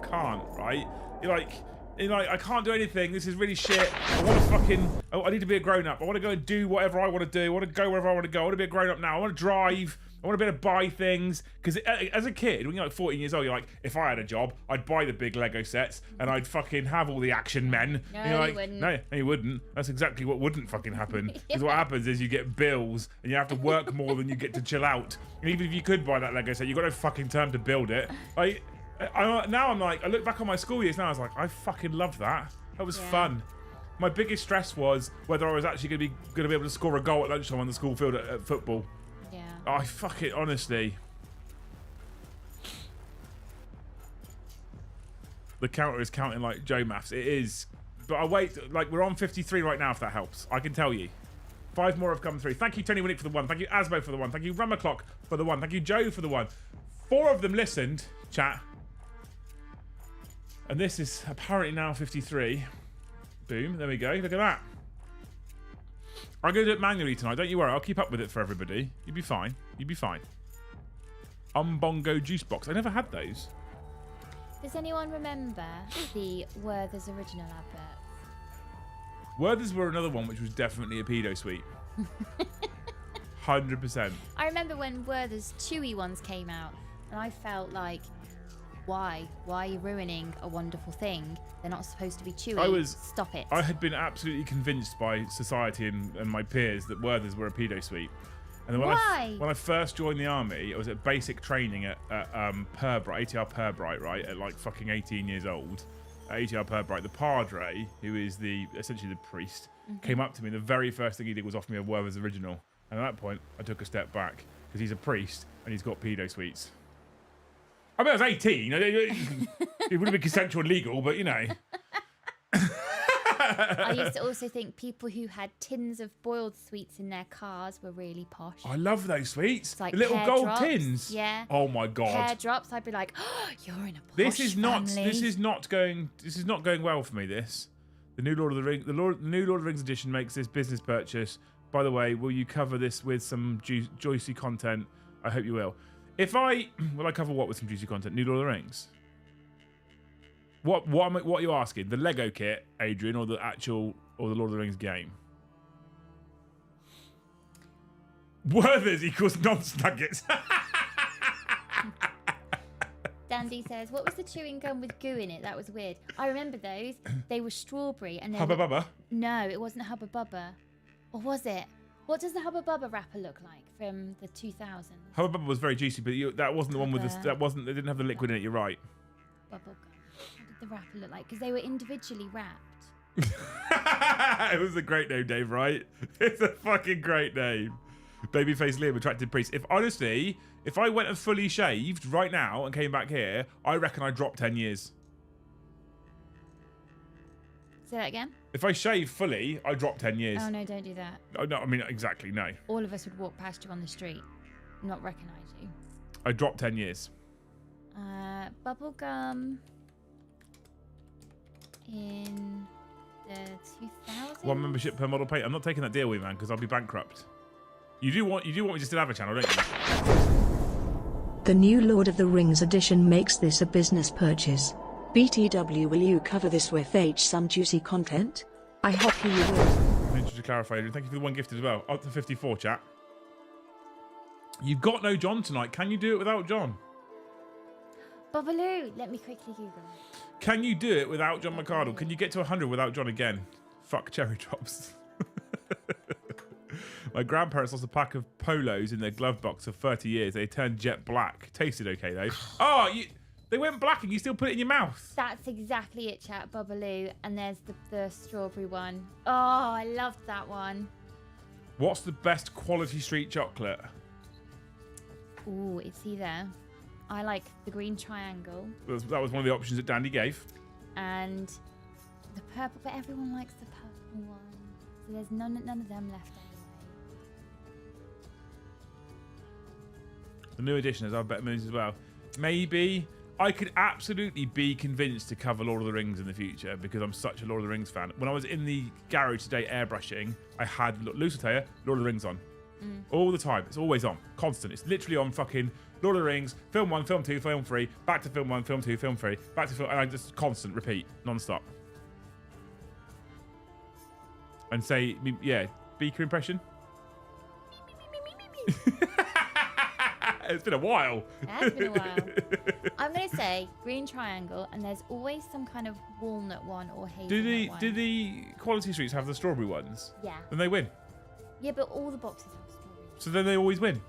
can't, right? You're like, I can't do anything. This is really shit. I want to fucking... Oh, I need to be a grown-up. I want to go and do whatever I want to do. I want to go wherever I want to go. I want to be a grown-up now. I want to drive. I want to be able to buy things. Because as a kid, when you're like 14 years old, you're like, if I had a job, I'd buy the big Lego sets and I'd fucking have all the action men. No, and you're like, you wouldn't. No, you wouldn't. That's exactly what wouldn't fucking happen. Because what happens is you get bills and you have to work more than you get to chill out. And even if you could buy that Lego set, you've got no fucking time to build it. Like, now I'm like, I look back on my school years now, I was like, I fucking loved that. That was fun. My biggest stress was whether I was actually going to be able to score a goal at lunchtime on the school field at football. Yeah. I fuck it, honestly. The counter is counting like Joe maths. It is. But I wait, like we're on 53 right now if that helps. I can tell you. 5 more have come through. Thank you, Tony Winnick, for the 1. Thank you, Asbo, for the 1. Thank you, Rummer Clock, for the 1. Thank you, Joe, for the 1. 4 of them listened, chat. And this is apparently now 53. Boom, there we go. Look at that. I'm going to do it manually tonight. Don't you worry. I'll keep up with it for everybody. You'll be fine. You'll be fine. Umbongo juice box. I never had those. Does anyone remember the Werther's original advert? Werther's were another one which was definitely a pedo suite. 100%. I remember when Werther's chewy ones came out, and I felt like, why? Why are you ruining a wonderful thing? They're not supposed to be chewy. Stop it. I had been absolutely convinced by society and my peers that Werther's were a pedo suite. And then when I first joined the army, I was at basic training at Purbright, ATR Purbright, right? At like fucking 18 years old. At ATR Purbright, the Padre, who is essentially the priest, came up to me. The very first thing he did was offer me a Werther's original. And at that point, I took a step back because he's a priest and he's got pedo suites. I mean, I was 18. It would have been consensual and legal, but you know. I used to also think people who had tins of boiled sweets in their cars were really posh. I love those sweets. It's like The little pear gold drops. tins. Yeah. Oh my god. Pear drops. I'd be like, oh, you're in a posh This is not family. this is not going well for me. This. The new Lord of the Rings, new Lord of the Rings edition makes this business purchase. By the way, will you cover this with some juicy content? I hope you will. Will I cover what with some juicy content? New Lord of the Rings. What are you asking? The Lego kit, Adrian, or the Lord of the Rings game? Werther's equals nonce nuggets. Dandy says, what was the chewing gum with goo in it? That was weird. I remember those. They were strawberry. And Hubba Bubba? No, it wasn't Hubba Bubba. Or was it? What does the Hubba Bubba wrapper look like from the 2000s? Hubba Bubba was very juicy, but that wasn't the one with the... That wasn't... They didn't have the liquid in it, you're right. Bubble gum. What did the wrapper look like? Because they were individually wrapped. It was a great name, Dave, right? It's a fucking great name. Babyface Liam, attractive priest. If I went and fully shaved right now and came back here, I reckon I'd drop 10 years. Say that again? If I shave fully, I drop 10 years. Oh, no, don't do that. Oh, no, I mean, exactly, no. All of us would walk past you on the street, not recognise you. I drop 10 years. Bubble gum in the 2000s? One membership per model paint. I'm not taking that deal with you, man, because I'll be bankrupt. You do want me to still have a channel, don't you? The new Lord of the Rings edition makes this a business purchase. BTW, will you cover this with some juicy content? I hope you will. I need you to clarify, Adrian. Thank you for the one gifted as well. Up to 54, chat. You've got no John tonight. Can you do it without John? Bubbaloo. Let me quickly Google it. Can you do it without John McCardle? Can you get to 100 without John again? Fuck cherry drops. My grandparents lost a pack of polos in their glove box for 30 years. They turned jet black. Tasted okay, though. Oh, they went black and you still put it in your mouth. That's exactly it, chat. Bubbaloo. And there's the strawberry one. Oh, I loved that one. What's the best quality street chocolate? Ooh, it's either. I like the green triangle. That was one of the options that Dandy gave. And the purple, but everyone likes the purple one. So there's none of them left anyway. The new edition has our better moons as well. Maybe I could absolutely be convinced to cover Lord of the Rings in the future because I'm such a Lord of the Rings fan. When I was in the garage today airbrushing, I had Lusitania, Lord of the Rings on. All the time. It's always on. Constant. It's literally on fucking Lord of the Rings, film 1, film 2, film 3, back to film 1, film 2, film 3, back to film... And I just constant repeat, non-stop. And say, yeah, Beaker impression? It's been a while. It has been a while. I'm going to say green triangle, and there's always some kind of walnut one or hazelnut one. Do the quality streets have the strawberry ones? Yeah. Then they win. Yeah, but all the boxes have strawberry. So then they always win?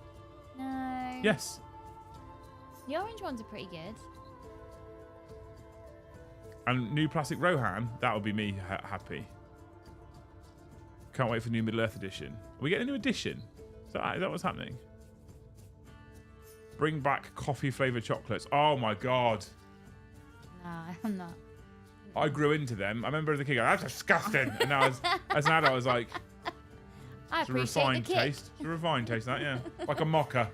No. Yes. The orange ones are pretty good. And new plastic Rohan, that would be me happy. Can't wait for new Middle Earth edition. Are we getting a new edition? Is that what's happening? Bring back coffee flavoured chocolates. Oh my god. Nah, I'm not. I grew into them. I remember as a kid going, that's disgusting. And now as an adult, I was like, I it's a appreciate refined the kick. taste. It's a refined taste, that, yeah. Like a mocha.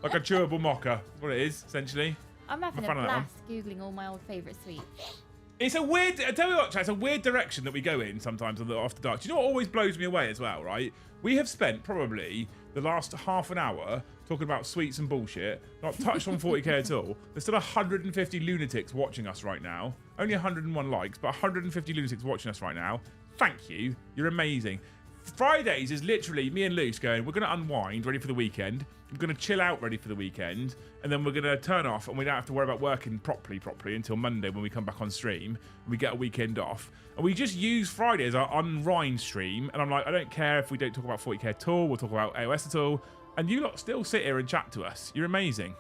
Like a chewable mocha. That's what it is, essentially. I'm having a fan of that one. blast Googling all my old favourite sweets. It's a weird, I tell you what, chat, it's a weird direction that we go in sometimes on the After Dark. Do you know what always blows me away as well, right? We have spent probably the last half an hour talking about sweets and bullshit, not touched on 40k at all. There's still 150 lunatics watching us right now. Only 101 likes, but 150 lunatics watching us right now. Thank you. You're amazing. Fridays is literally me and Luce going, we're going to unwind, ready for the weekend. We're going to chill out, ready for the weekend. And then we're going to turn off and we don't have to worry about working properly until Monday when we come back on stream. And we get a weekend off. And we just use Friday as our unwind stream. And I'm like, I don't care if we don't talk about 40k at all. We'll talk about AOS at all. And you lot still sit here and chat to us. You're amazing.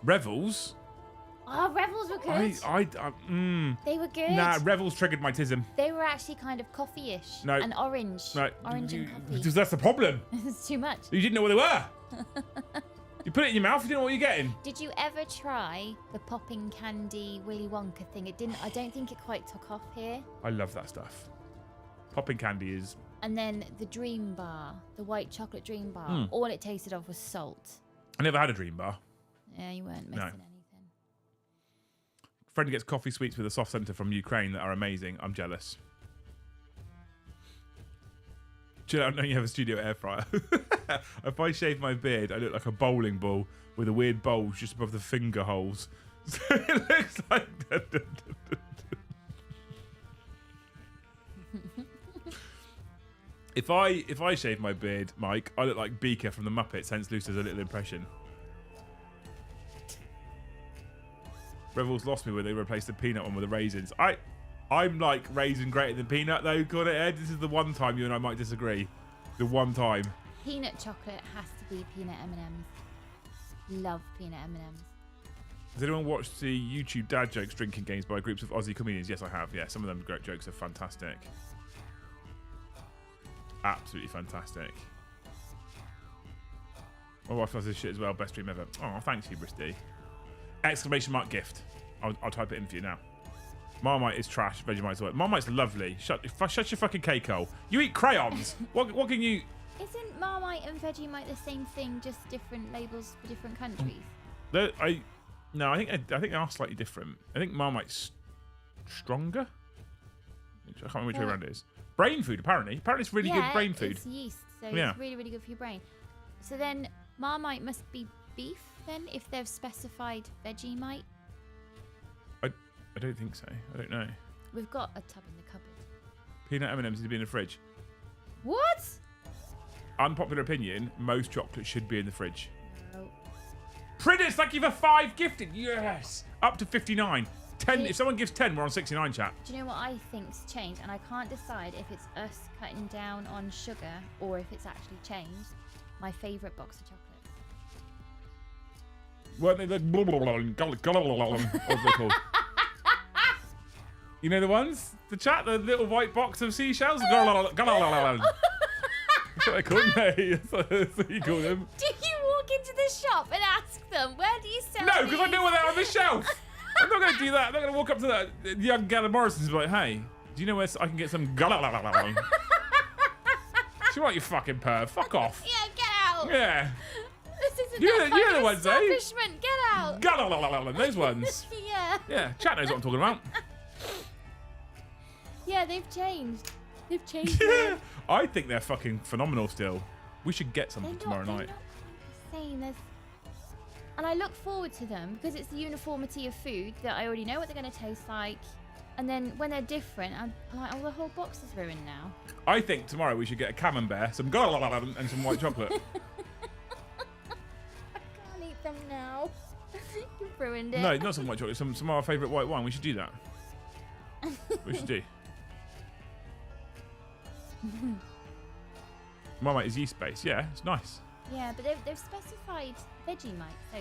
Revels. Oh, Revels were good. They were good. Nah, Revels triggered my tism. They were actually kind of coffee-ish. No. And orange. No. Orange and coffee. Because that's the problem. It's too much. You didn't know what they were. You put it in your mouth, you don't know what you're getting. Did you ever try the popping candy Willy Wonka thing? It didn't. I don't think it quite took off here. I love that stuff. Popping candy is... And then the Dream Bar, the white chocolate Dream Bar, all it tasted of was salt. I never had a Dream Bar. Yeah, you weren't missing anything. Friend gets coffee sweets with a soft centre from Ukraine that are amazing. I'm jealous. Do you know you have a studio air fryer? If I shave my beard, I look like a bowling ball with a weird bulge just above the finger holes. So it looks like... If I shave my beard, Mike, I look like Beaker from the Muppets, hence Lucy's a little impression. Rebels lost me when they replaced the peanut one with the raisins. I'm like raisin greater than peanut though, got it, Ed? This is the one time you and I might disagree. The one time. Peanut chocolate has to be peanut M&Ms. Love peanut M&Ms. Has anyone watched the YouTube dad jokes drinking games by groups of Aussie comedians? Yes, I have. Yeah, some of them great jokes are fantastic. Absolutely fantastic. My wife loves this shit as well. Best dream ever. Oh, thanks, Hubris D. Exclamation mark gift. I'll type it in for you now. Marmite is trash. Vegemite's all. Marmite's lovely. Shut your fucking cake hole. You eat crayons. What can you... Isn't Marmite and Vegemite the same thing, just different labels for different countries? No, I think they are slightly different. I think Marmite's stronger. I can't remember which way around it is. Brain food, apparently. Apparently it's really good brain food. It's yeast, so it's really, really good for your brain. So then Marmite must be beef then, if they've specified Vegemite? I don't think so. I don't know. We've got a tub in the cupboard. Peanut M&Ms need to be in the fridge. What? Unpopular opinion, most chocolate should be in the fridge. No. Priddis, thank you for 5 gifted. Yes. Up to 59. 10. If someone gives 10, we're on 69, chat. Do you know what I think's changed? And I can't decide if it's us cutting down on sugar or if it's actually changed. My favourite box of chocolates. Weren't they the blah, blah, blah, what's they called? You know the ones? The chat, the little white box of seashells? That's what they call them. That's what you call them. Do you walk into the shop and ask them, where do you sell No, because I these? know where they're on the shelf. I'm not going to do that. I'm not going to walk up to that young gal at Morrison's and be like, hey, do you know where I can get some Do you want you fucking perv? Fuck off. Yeah, get out. Yeah. This isn't You're the ones, eh? establishment. Get out. Those ones. Yeah. Yeah, chat knows what I'm talking about. Yeah, they've changed. They've changed. Yeah. I think they're fucking phenomenal still. We should get some tomorrow night. They're not the same. And I look forward to them because it's the uniformity of food that I already know what they're going to taste like. And then when they're different, I'm like, oh, the whole box is ruined now. I think tomorrow we should get a camembert, some and some white chocolate. I can't eat them now. You've ruined it. No, not some white chocolate. Some of our favourite white wine. We should do that. We should do. Marmite is yeast based. Yeah, it's nice. Yeah, but they've specified Vegemite. So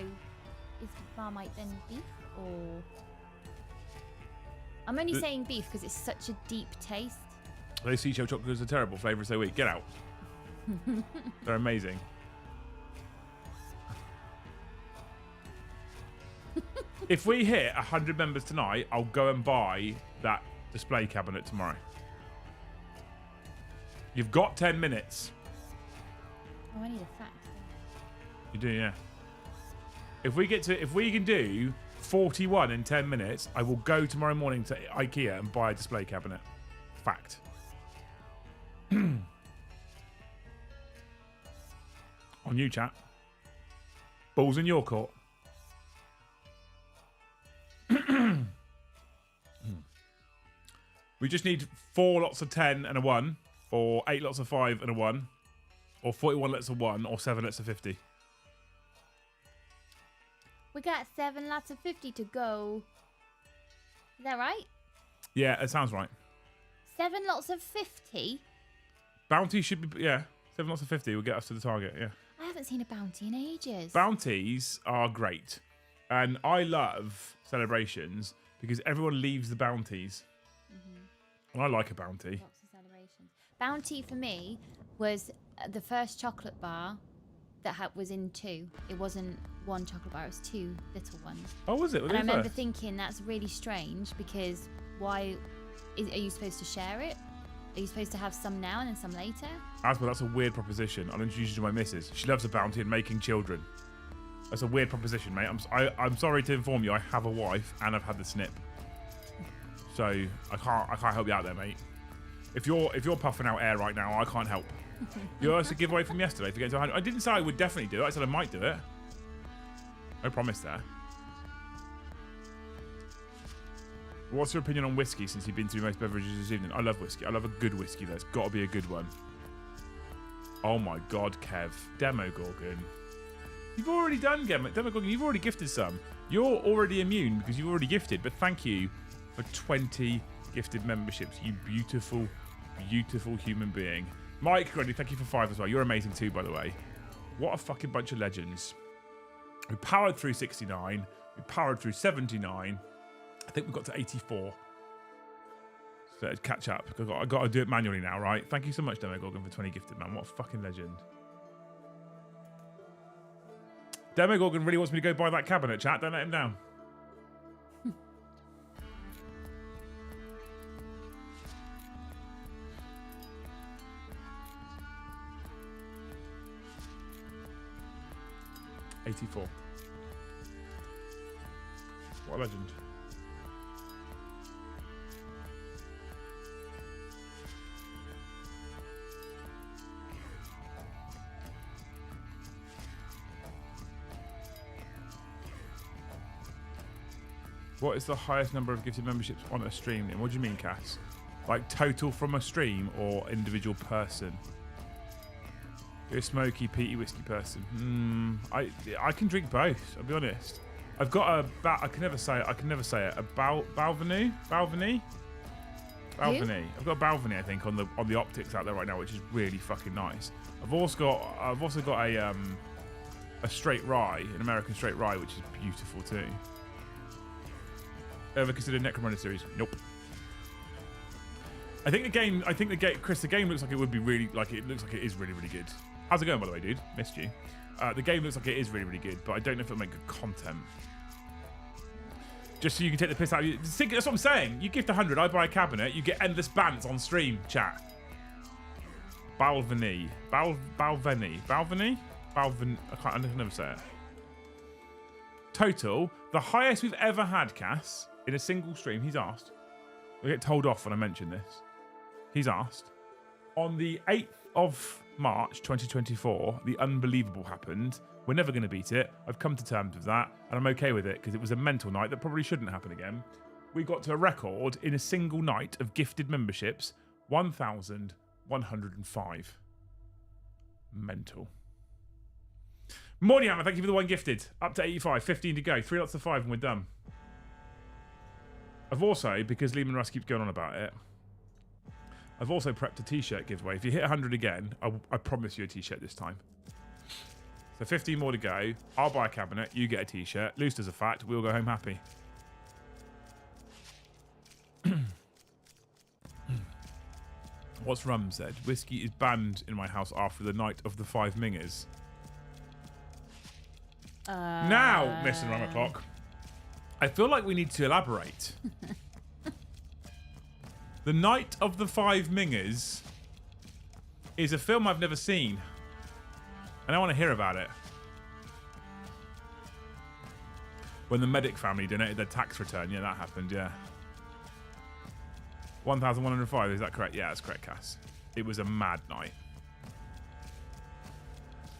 is Marmite then beef or? I'm only saying beef because it's such a deep taste. Those seashell chocolates are terrible. Flavour so weak. Get out. They're amazing. If we hit 100 members tonight, I'll go and buy that display cabinet tomorrow. You've got 10 minutes. Oh, I need a fact. You do, yeah. If we can do 41 in 10 minutes, I will go tomorrow morning to IKEA and buy a display cabinet. Fact. On you, chat. Balls in your court. We just need 4 lots of 10 and a 1, or 8 lots of 5 and a 1, or 41 lots of 1, or 7 lots of 50. We got 7 lots of 50 to go. Is that right? Yeah, it sounds right. 7 lots of 50? Bounty should be, yeah. 7 lots of 50 will get us to the target, yeah. I haven't seen a bounty in ages. Bounties are great. And I love celebrations because everyone leaves the bounties. And I like a bounty. Lots of celebrations. Bounty for me was the first chocolate bar that was in 2. It wasn't 1 chocolate bar, it was 2 little ones. Oh, was it? And I remember thinking that's really strange because why are you supposed to share it? Are you supposed to have some now and then some later? Asma, that's a weird proposition. I'll introduce you to my missus. She loves a bounty and making children. That's a weird proposition, mate. I'm sorry to inform you, I have a wife and I've had the snip. So I can't help you out there, mate. If you're puffing out air right now, I can't help. Yours a giveaway from yesterday for getting to 100. I didn't say I would definitely do it. I said I might do it. No promise there. What's your opinion on whiskey since you've been through most beverages this evening? I love whiskey. I love a good whiskey though. It's got to be a good one. Oh my God, Kev. Demogorgon. You've already done Demogorgon. You've already gifted some. You're already immune because you've already gifted. But thank you for 20 gifted memberships. You beautiful, beautiful human being. Mike Grundy, thank you for 5 as well. You're amazing too, by the way. What a fucking bunch of legends. We powered through 69. We powered through 79. I think we got to 84. So catch up. I've got to do it manually now, right? Thank you so much, Demogorgon, for 20 gifted, man. What a fucking legend. Demogorgon really wants me to go buy that cabinet, chat. Don't let him down. $84. What a legend. What is the highest number of gifted memberships on a stream? What do you mean, Cass? Like total from a stream or individual person? You're a smoky, peaty whiskey person. I can drink both. I'll be honest. I've got I can never say it. A Balvenie. I've got a Balvenie, I think, on the optics out there right now, which is really fucking nice. I've also got a straight rye, an American straight rye, which is beautiful too. Ever considered Necromunda series? Nope. Chris, the game looks like it would be really, it looks like it is really, really good. How's it going, by the way, dude? Missed you. The game looks like it is really, really good, but I don't know if it'll make good content. Just so you can take the piss out of you. That's what I'm saying. You gift 100, I buy a cabinet, you get endless bants on stream, chat. Balvenie. I can never say it. Total, the highest we've ever had, Cass, in a single stream, he's asked. I get told off when I mention this. He's asked. On the 8th of March 2024, the unbelievable happened. We're never going to beat it. I've come to terms with that, and I'm okay with it because it was a mental night that probably shouldn't happen again. We got to a record in a single night of gifted memberships, 1,105. Mental. Morning, Hammer, thank you for the 1 gifted. Up to 85, 15 to go. 3 lots of 5 and we're done. I've also, because Lehman Russ keeps going on about it, I've also prepped a t-shirt giveaway. If you hit 100 again, I promise you a t-shirt this time. So 15 more to go. I'll buy a cabinet, you get a t-shirt. Loose as a fact, we'll go home happy. What's Rum said? Whiskey is banned in my house after the night of the 5 mingers. Now, Mr. Rum O'Clock, I feel like we need to elaborate. The Night of the 5 Mingers is a film I've never seen. And I want to hear about it. When the Medic family donated their tax return. Yeah, that happened, yeah. 1,105, is that correct? Yeah, that's correct, Cass. It was a mad night.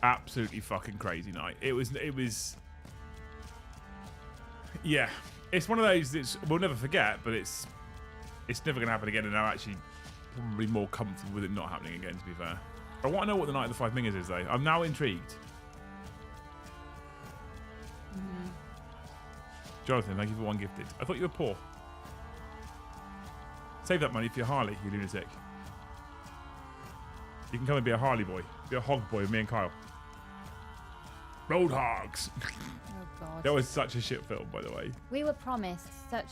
Absolutely fucking crazy night. It was yeah, it's one of those that we'll never forget, but it's never gonna happen again, and I'm actually probably more comfortable with it not happening again, to be fair. I want to know what the Night of the 5 Mingers is though. I'm now intrigued. Jonathan, thank you for 1 gifted. I thought you were poor. Save that money for your Harley, you lunatic. You can come and be a Harley boy. Be a hog boy with me and Kyle. Road hogs. Oh God. That was such a shit film, by the way. We were promised such.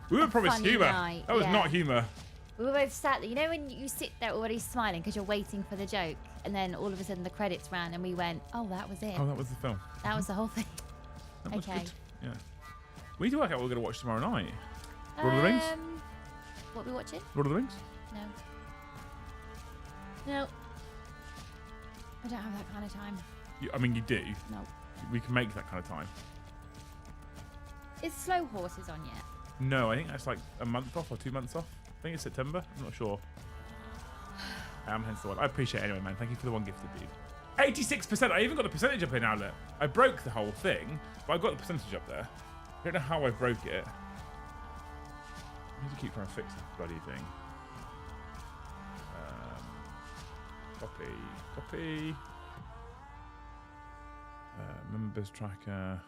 We were promised humour. That was not humour. We were both sat there. You know when you sit there already smiling because you're waiting for the joke? and then all of a sudden the credits ran, and we went, "Oh, that was it. Oh, that was the film. That was the whole thing." That was Okay. good. Yeah. We need to work out what we're going to watch tomorrow night. Lord of the Rings? What we watching? Lord of the Rings? No. I don't have that kind of time. I mean, you do. No. We can make that kind of time. Is Slow Horses on yet? No, I think that's like a month off or 2 months off. I think it's September. I'm not sure. Hence the one. I appreciate it anyway, man. Thank you for the one gifted, dude. 86%. I even got the percentage up here now, look. I broke the whole thing, but I got the percentage up there. I don't know how I broke it. I need to keep trying to fix this bloody thing. Copy. Members tracker.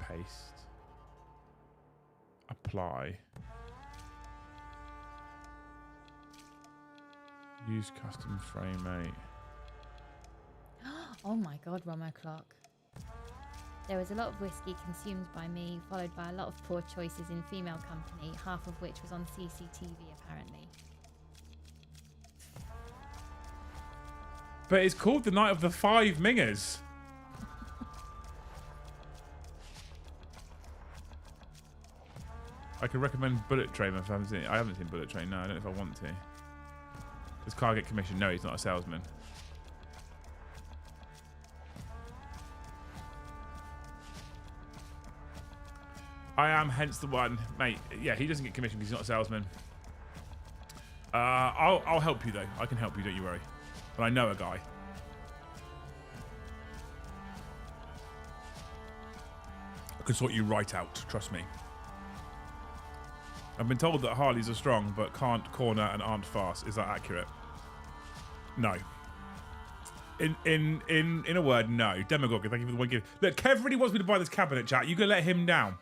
Paste. Apply. Use custom frame 8. Oh my God, Romo Clock. There was a lot of whiskey consumed by me, followed by a lot of poor choices in female company, half of which was on CCTV apparently. But it's called the Night of the Five Mingers. I could recommend Bullet Train if I haven't seen it. I haven't seen Bullet Train, no. I don't know if I want to. Does Carl get commission? No, he's not a salesman. I am hence the one. Mate, yeah, he doesn't get commission because he's not a salesman. I'll help you, though. I can help you, don't you worry. But I know a guy. I can sort you right out, trust me. I've been told that Harleys are strong, but can't corner and aren't fast. Is that accurate? No. In a word, no. Demagogue, thank you for the one gift. Look, Kev really wants me to buy this cabinet, chat. You gonna let him down?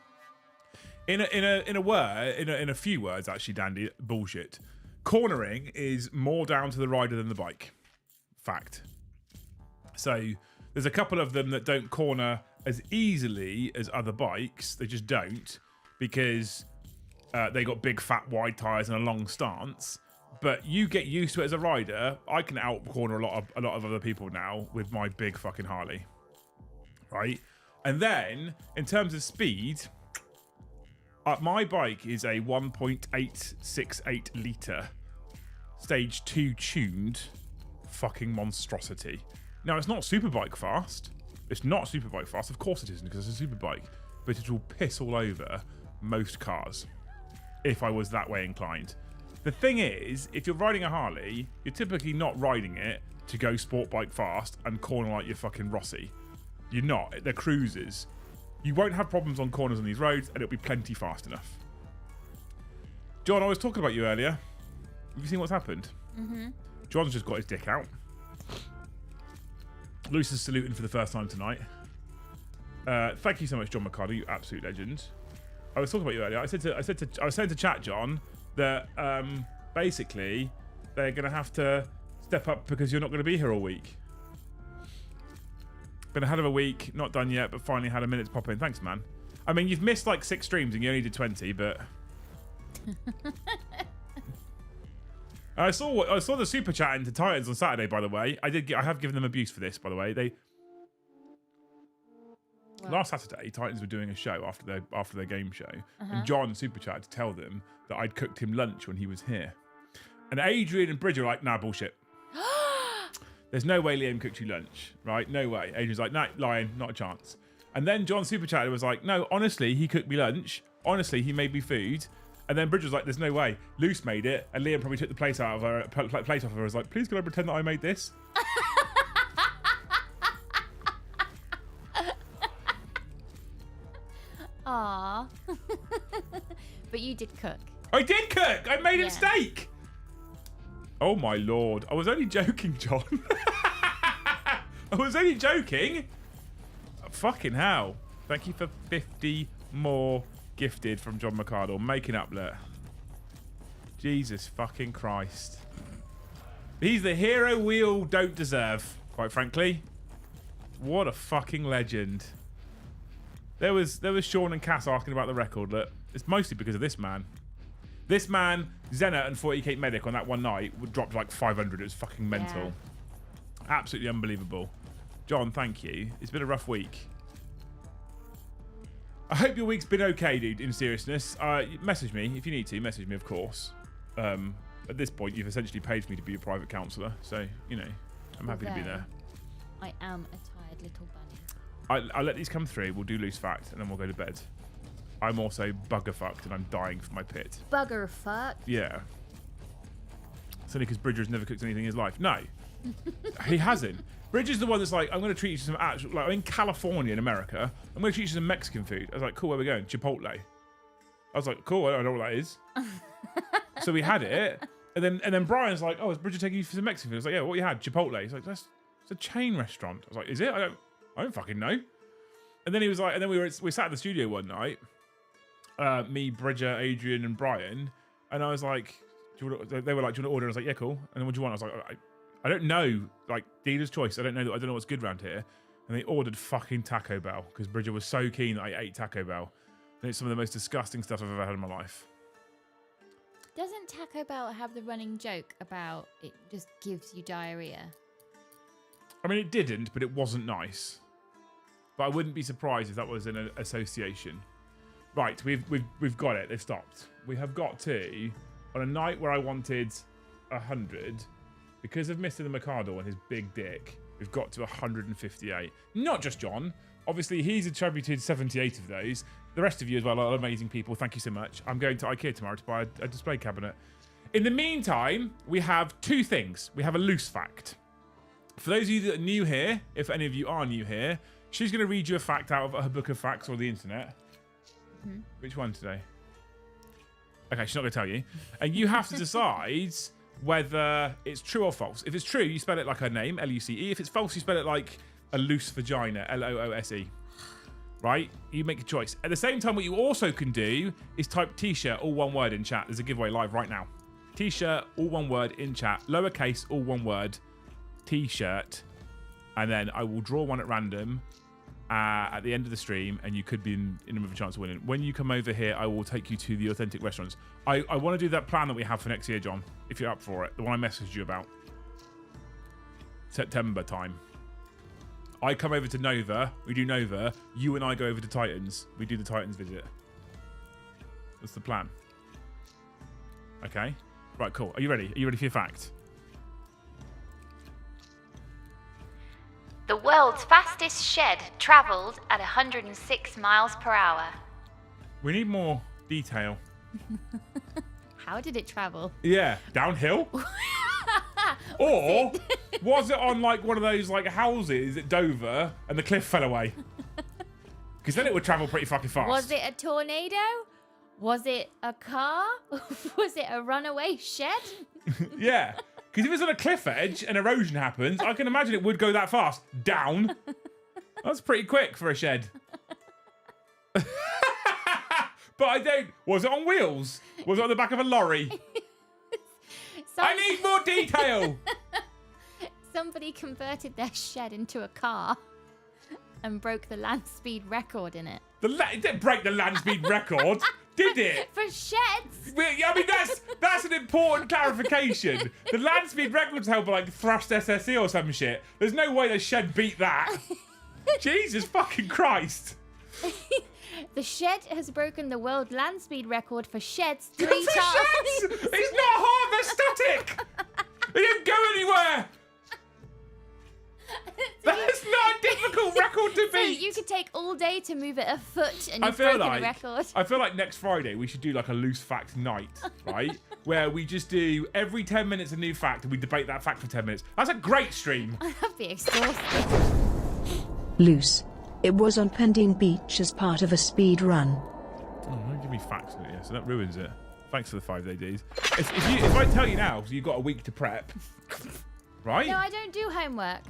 In a few words, actually, Dandy, bullshit. Cornering is more down to the rider than the bike. Fact. So there's a couple of them that don't corner as easily as other bikes. They just don't because they got big, fat, wide tires and a long stance. But you get used to it as a rider. I can out corner a lot of other people now with my big fucking Harley, right? And then in terms of speed, my bike is a 1.868 litre stage 2 tuned fucking monstrosity. Now it's not superbike fast. It's not superbike fast. Of course it isn't because it's a superbike, but it will piss all over most cars if I was that way inclined. The thing is, if you're riding a Harley, you're typically not riding it to go sport bike fast and corner like you're fucking Rossi. You're not. They're cruisers. You won't have problems on corners on these roads, and it'll be plenty fast enough. John, I was talking about you earlier. Have you seen what's happened? Mm-hmm. John's just got his dick out. Lewis is saluting for the first time tonight. Thank you so much, John Mercado, you absolute legend. I was talking about you earlier. I was saying to chat, John, that basically they're going to have to step up because you're not going to be here all week. Been a hell of a week, not done yet, but finally had a minute to pop in. Thanks, man. I mean, you've missed like 6 streams and you only did 20, but I saw the super chat into Titans on Saturday. By the way, I have given them abuse for this. By the way, last Saturday Titans were doing a show after their game show, and John super chatted to tell them that I'd cooked him lunch when he was here, and Adrian and Bridget were like, "Nah, bullshit. There's no way Liam cooked you lunch, right? No way." Adrian's like, "Nah, lying, not a chance." And then John super chatted was like, "No, honestly, he cooked me lunch. Honestly, he made me food." And then Bridget was like, "There's no way. Luce made it." And Liam probably took the plate off of her. Was like, "Please, can I pretend that I made this?" Aww. But you did cook. I did cook. I made him steak. Oh my lord. I was only joking, John. I was only joking. Fucking hell. Thank you for 50 more gifted from John Mercado. Making up, look. Jesus fucking Christ. He's the hero we all don't deserve, quite frankly. What a fucking legend. There was Sean and Cass asking about the record. Look, it's mostly because of this man. This man, Zenna and 40k Medic on that one night dropped like 500. It was fucking mental. Yeah. Absolutely unbelievable. John, thank you. It's been a rough week. I hope your week's been okay, dude, in seriousness. Message me if you need to. Message me, of course. At this point, you've essentially paid for me to be your private counsellor. So, you know, I'm happy to be there. I am a tired little bunny. I'll let these come through. We'll do loose fact, and then we'll go to bed. I'm also bugger fucked, and I'm dying for my pit. Bugger fuck? Yeah. It's only because Bridger's never cooked anything in his life. No. He hasn't. Bridger's the one that's like, I'm going to treat you to some actual... Like, I'm in California in America. I'm going to treat you to some Mexican food. I was like, cool, where are we going? Chipotle. I was like, cool, I don't know what that is. So we had it. And then Brian's like, oh, is Bridger taking you for some Mexican food? I was like, yeah, what you had? Chipotle. He's like, it's a chain restaurant. I was like, is it? I don't fucking know. And then he was like, and then we sat in the studio one night, me, Bridger, Adrian, and Brian, and I was like, they were like, do you want to order? I was like, yeah, cool. And then what do you want? I was like, I don't know, like dealer's choice. I don't know what's good around here. And they ordered fucking Taco Bell because Bridger was so keen that I ate Taco Bell. And it's some of the most disgusting stuff I've ever had in my life. Doesn't Taco Bell have the running joke about it just gives you diarrhea? I mean, it didn't, but it wasn't nice. But I wouldn't be surprised if that was an association. Right, we've got it. They've stopped. We have got to, on a night where I wanted 100, because of Mr. the Mikado and his big dick, we've got to 158. Not just John. Obviously, he's attributed 78 of those. The rest of you as well are amazing people. Thank you so much. I'm going to IKEA tomorrow to buy a display cabinet. In the meantime, we have two things. We have a loose fact. For those of you that are new here, if any of you are new here, she's going to read you a fact out of her book of facts or the internet. Mm-hmm. Which one today? Okay, she's not going to tell you. And you have to decide whether it's true or false. If it's true, you spell it like her name, L-U-C-E. If it's false, you spell it like a loose vagina, L-O-O-S-E. Right? You make a choice. At the same time, what you also can do is type t-shirt, all one word, in chat. There's a giveaway live right now. T-shirt, all one word, in chat. Lowercase, all one word. T-shirt. And then I will draw one at random at the end of the stream, and you could be in with a chance of winning. When you come over here, I will take you to the authentic restaurants. I want to do that plan that we have for next year, John, if you're up for it. The one I messaged you about. September time. I come over to Nova. We do Nova. You and I go over to Titans. We do the Titans visit. That's the plan. Okay. Right, cool. Are you ready? Are you ready for your fact? The world's fastest shed travelled at 106 miles per hour. We need more detail. How did it travel? Yeah, downhill? Or was it on like one of those like houses at Dover and the cliff fell away? Because then it would travel pretty fucking fast. Was it a tornado? Was it a car? Was it a runaway shed? Yeah. Because if it's on a cliff edge and erosion happens, I can imagine it would go that fast. Down. That's pretty quick for a shed. But I don't... Was it on wheels? Was it on the back of a lorry? I need more detail. Somebody converted their shed into a car and broke the land speed record in it. It didn't break the land speed record, did it? For sheds. I mean, that's an important clarification. The land speed record's held by like Thrust SSE or some shit. There's no way the shed beat that. Jesus fucking Christ. The shed has broken the world land speed record for sheds 3 times. Sheds? It's not hard, they're static. They don't go anywhere. That's not a difficult record to beat. So you could take all day to move it a foot and you've broken a record. I feel like next Friday we should do like a loose fact night, right? Where we just do every 10 minutes a new fact and we debate that fact for 10 minutes. That's a great stream. That'd be exhausting. Loose. It was on Pending Beach as part of a speed run. Oh, don't give me facts in it, so that ruins it. Thanks for the 5 day days. If I tell you now, so you've got a week to prep, right? No, I don't do homework.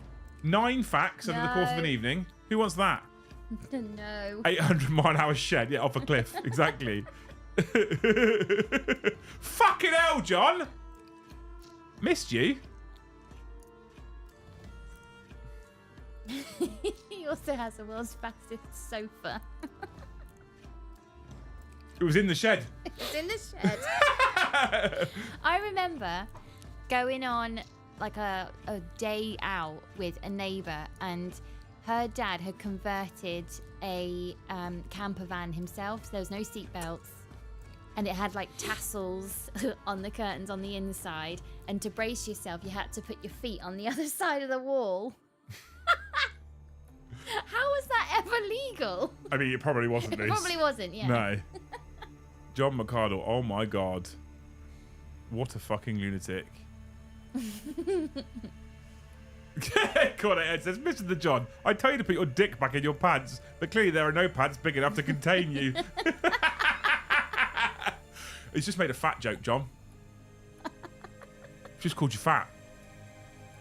9 facts over the course of an evening. Who wants that? No. 800-mile-an-hour shed, yeah, off a cliff. Exactly. Fucking hell, John! Missed you. He also has the world's fastest sofa. It was in the shed. It's in the shed. I remember going on like a day out with a neighbour, and her dad had converted a camper van himself, so there was no seat belts, and it had like tassels on the curtains on the inside, and to brace yourself you had to put your feet on the other side of the wall. How was that ever legal? I mean, it probably wasn't. It probably wasn't, yeah. No. John McCardle, oh my god. What a fucking lunatic. Come on, Ed says, Mr. the John, I tell you to put your dick back in your pants, but clearly there are no pants big enough to contain you. He's just made a fat joke, John. Just called you fat.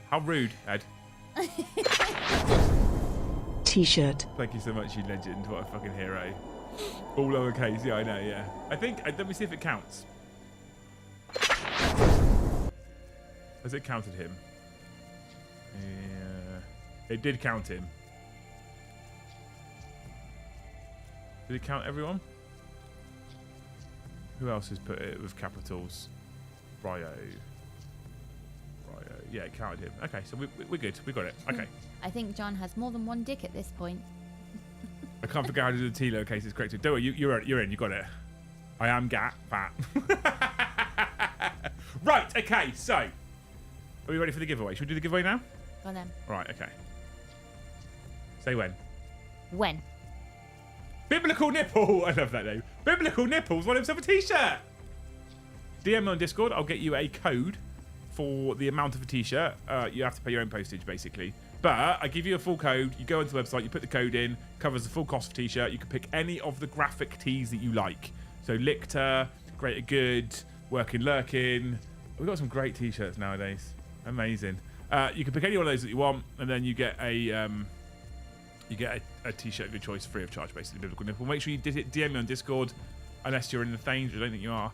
How rude, Ed. T-shirt. Thank you so much, you legend. What a fucking hero. All lowercase, yeah, I know, yeah. I think, let me see if it counts. Has it counted him? Yeah. It did count him. Did it count everyone? Who else has put it with capitals? Ryo. Yeah, it counted him. Okay, so we're good. We got it. Okay. I think John has more than one dick at this point. I can't figure out how to do the T lowercase is correct. Don't worry, you're in. You got it. I am fat. Right. Okay. So, are we ready for the giveaway? Should we do the giveaway now? Go on then. Right. Okay. Say when. When? Biblical nipple. I love that name. Biblical nipples. Want himself a T-shirt? DM me on Discord. I'll get you a code for the amount of a T-shirt. You have to pay your own postage, basically. But I give you a full code. You go onto the website, you put the code in, covers the full cost of T-shirt. You can pick any of the graphic tees that you like. So Lictor, Greater Good, Working Lurking. We've got some great T-shirts nowadays. Amazing. You can pick any one of those that you want, and then you get a T-shirt of your choice, free of charge, basically. Biblical nipple. Make sure you DM me on Discord, unless you're in the Thames. I don't think you are.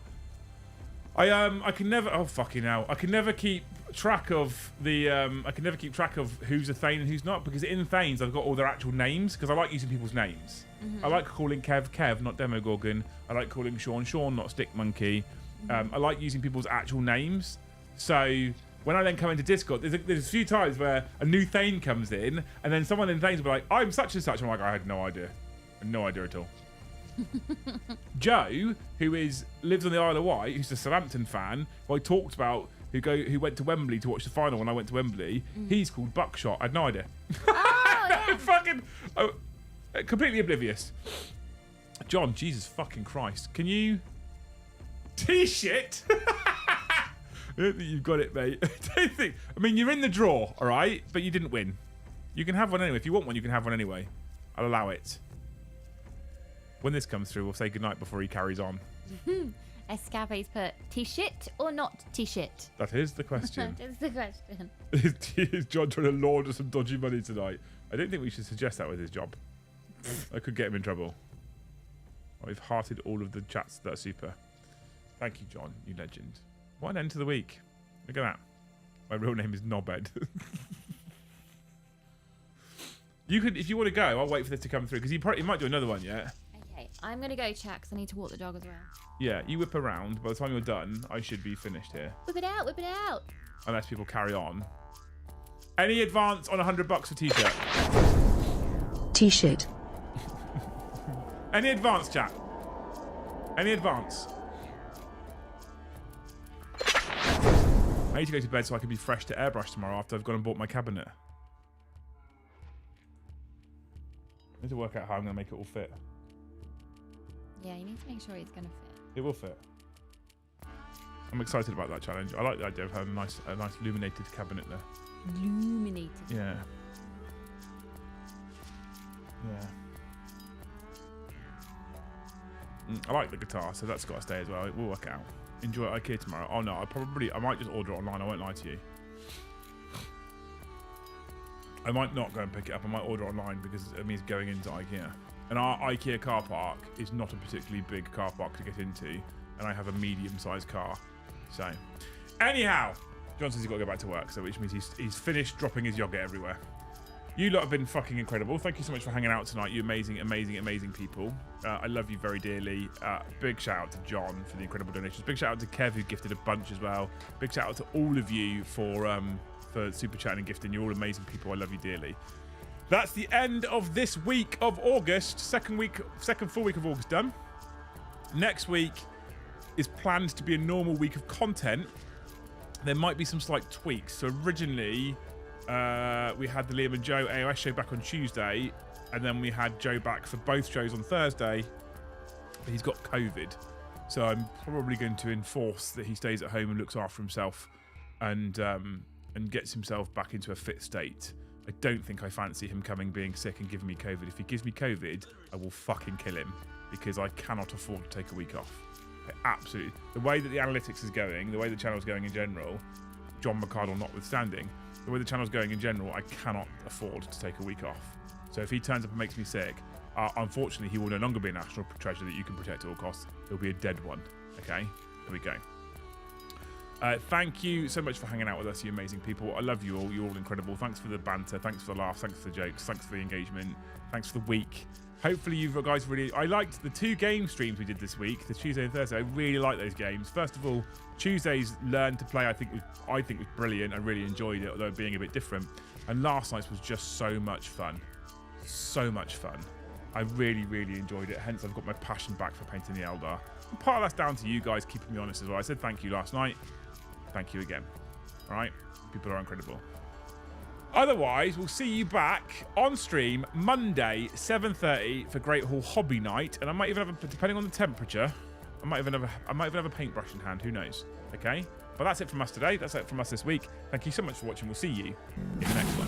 I can never. Oh fucking hell! I can never keep track of the. I can never keep track of who's a Thane and who's not, because in Thanes I've got all their actual names, because I like using people's names. I like calling Kev, not Demogorgon. I like calling Sean, not Stick Monkey. I like using people's actual names. So when I then come into Discord, there's a few times where a new Thane comes in, and then someone in Thanes will be like, "I'm such and such." I'm like, I had no idea. No idea at all. Joe, who lives on the Isle of Wight, who's a Southampton fan, who I talked about, who went to Wembley to watch the final when I went to Wembley. He's called Buckshot. I had no idea. Oh, yeah. Fucking completely oblivious. John, Jesus fucking Christ, can you T-shit? I don't think you've got it, mate. I mean, you're in the draw, all right, but you didn't win. You can have one anyway. If you want one, you can have one anyway. I'll allow it. When this comes through, we'll say goodnight before he carries on. Escape's put T-shit or not T-shit? That is the question. That's the question. Is John trying to launder some dodgy money tonight? I don't think we should suggest that with his job. I could get him in trouble. I've hearted all of the chats that are super. Thank you, John, you legend. What an end to the week. Look at that. My real name is Knobhead. You could, if you want to go, I'll wait for this to come through, because he might do another one yet. Okay, I'm going to go chat because I need to walk the dog as well. Yeah, you whip around. By the time you're done, I should be finished here. Whip it out, whip it out. Unless people carry on. Any advance on $100 for T-shirt? T-shirt. Any advance, chat? Any advance? I need to go to bed so I can be fresh to airbrush tomorrow after I've gone and bought my cabinet. I need to work out how I'm going to make it all fit. Yeah, you need to make sure it's going to fit. It will fit. I'm excited about that challenge. I like the idea of having a nice illuminated cabinet there. Illuminated. Yeah. Yeah. I like the guitar, so that's got to stay as well. We'll work it out. Enjoy it IKEA tomorrow. Oh no, I might just order it online. I won't lie to you. I might not go and pick it up. I might order online because it means going into IKEA. And our IKEA car park is not a particularly big car park to get into, and I have a medium-sized car. So, anyhow, John says he's got to go back to work, so which means he's finished dropping his yogurt everywhere. You lot have been fucking incredible. Thank you so much for hanging out tonight, you amazing, amazing, amazing people. I love you very dearly. Big shout out to John for the incredible donations. Big shout out to Kev, who gifted a bunch as well. Big shout out to all of you for super chatting and gifting. You're all amazing people. I love you dearly. That's the end of this week of August. Second full week of August done. Next week is planned to be a normal week of content. There might be some slight tweaks. So originally, we had the Liam and Joe AOS show back on Tuesday, and then we had Joe back for both shows on Thursday, but he's got COVID. So I'm probably going to enforce that he stays at home and looks after himself and gets himself back into a fit state. I don't think I fancy him being sick and giving me COVID. If he gives me COVID, I will fucking kill him because I cannot afford to take a week off. Absolutely. The way that the analytics is going, the way the channel's going in general, John McCardle notwithstanding, the way the channel's going in general, I cannot afford to take a week off. So if he turns up and makes me sick, unfortunately, he will no longer be a national treasure that you can protect at all costs. He'll be a dead one. Okay? There we go. Thank you so much for hanging out with us, you amazing people. I love you all. You're all incredible. Thanks for the banter. Thanks for the laughs. Thanks for the jokes. Thanks for the engagement. Thanks for the week. Hopefully you guys really... I liked the 2 game streams we did this week, the Tuesday and Thursday. I really like those games. First of all, Tuesday's Learn to Play I think was brilliant. I really enjoyed it, although being a bit different. And last night's was just so much fun. So much fun. I really, really enjoyed it. Hence, I've got my passion back for painting the Eldar. And part of that's down to you guys keeping me honest as well. I said thank you last night. Thank you again. All right? People are incredible. Otherwise, we'll see you back on stream Monday, 7:30 for Great Hall Hobby Night. And I might even have, depending on the temperature, I might even have a paintbrush in hand. Who knows? Okay? But that's it from us today. That's it from us this week. Thank you so much for watching. We'll see you in the next one.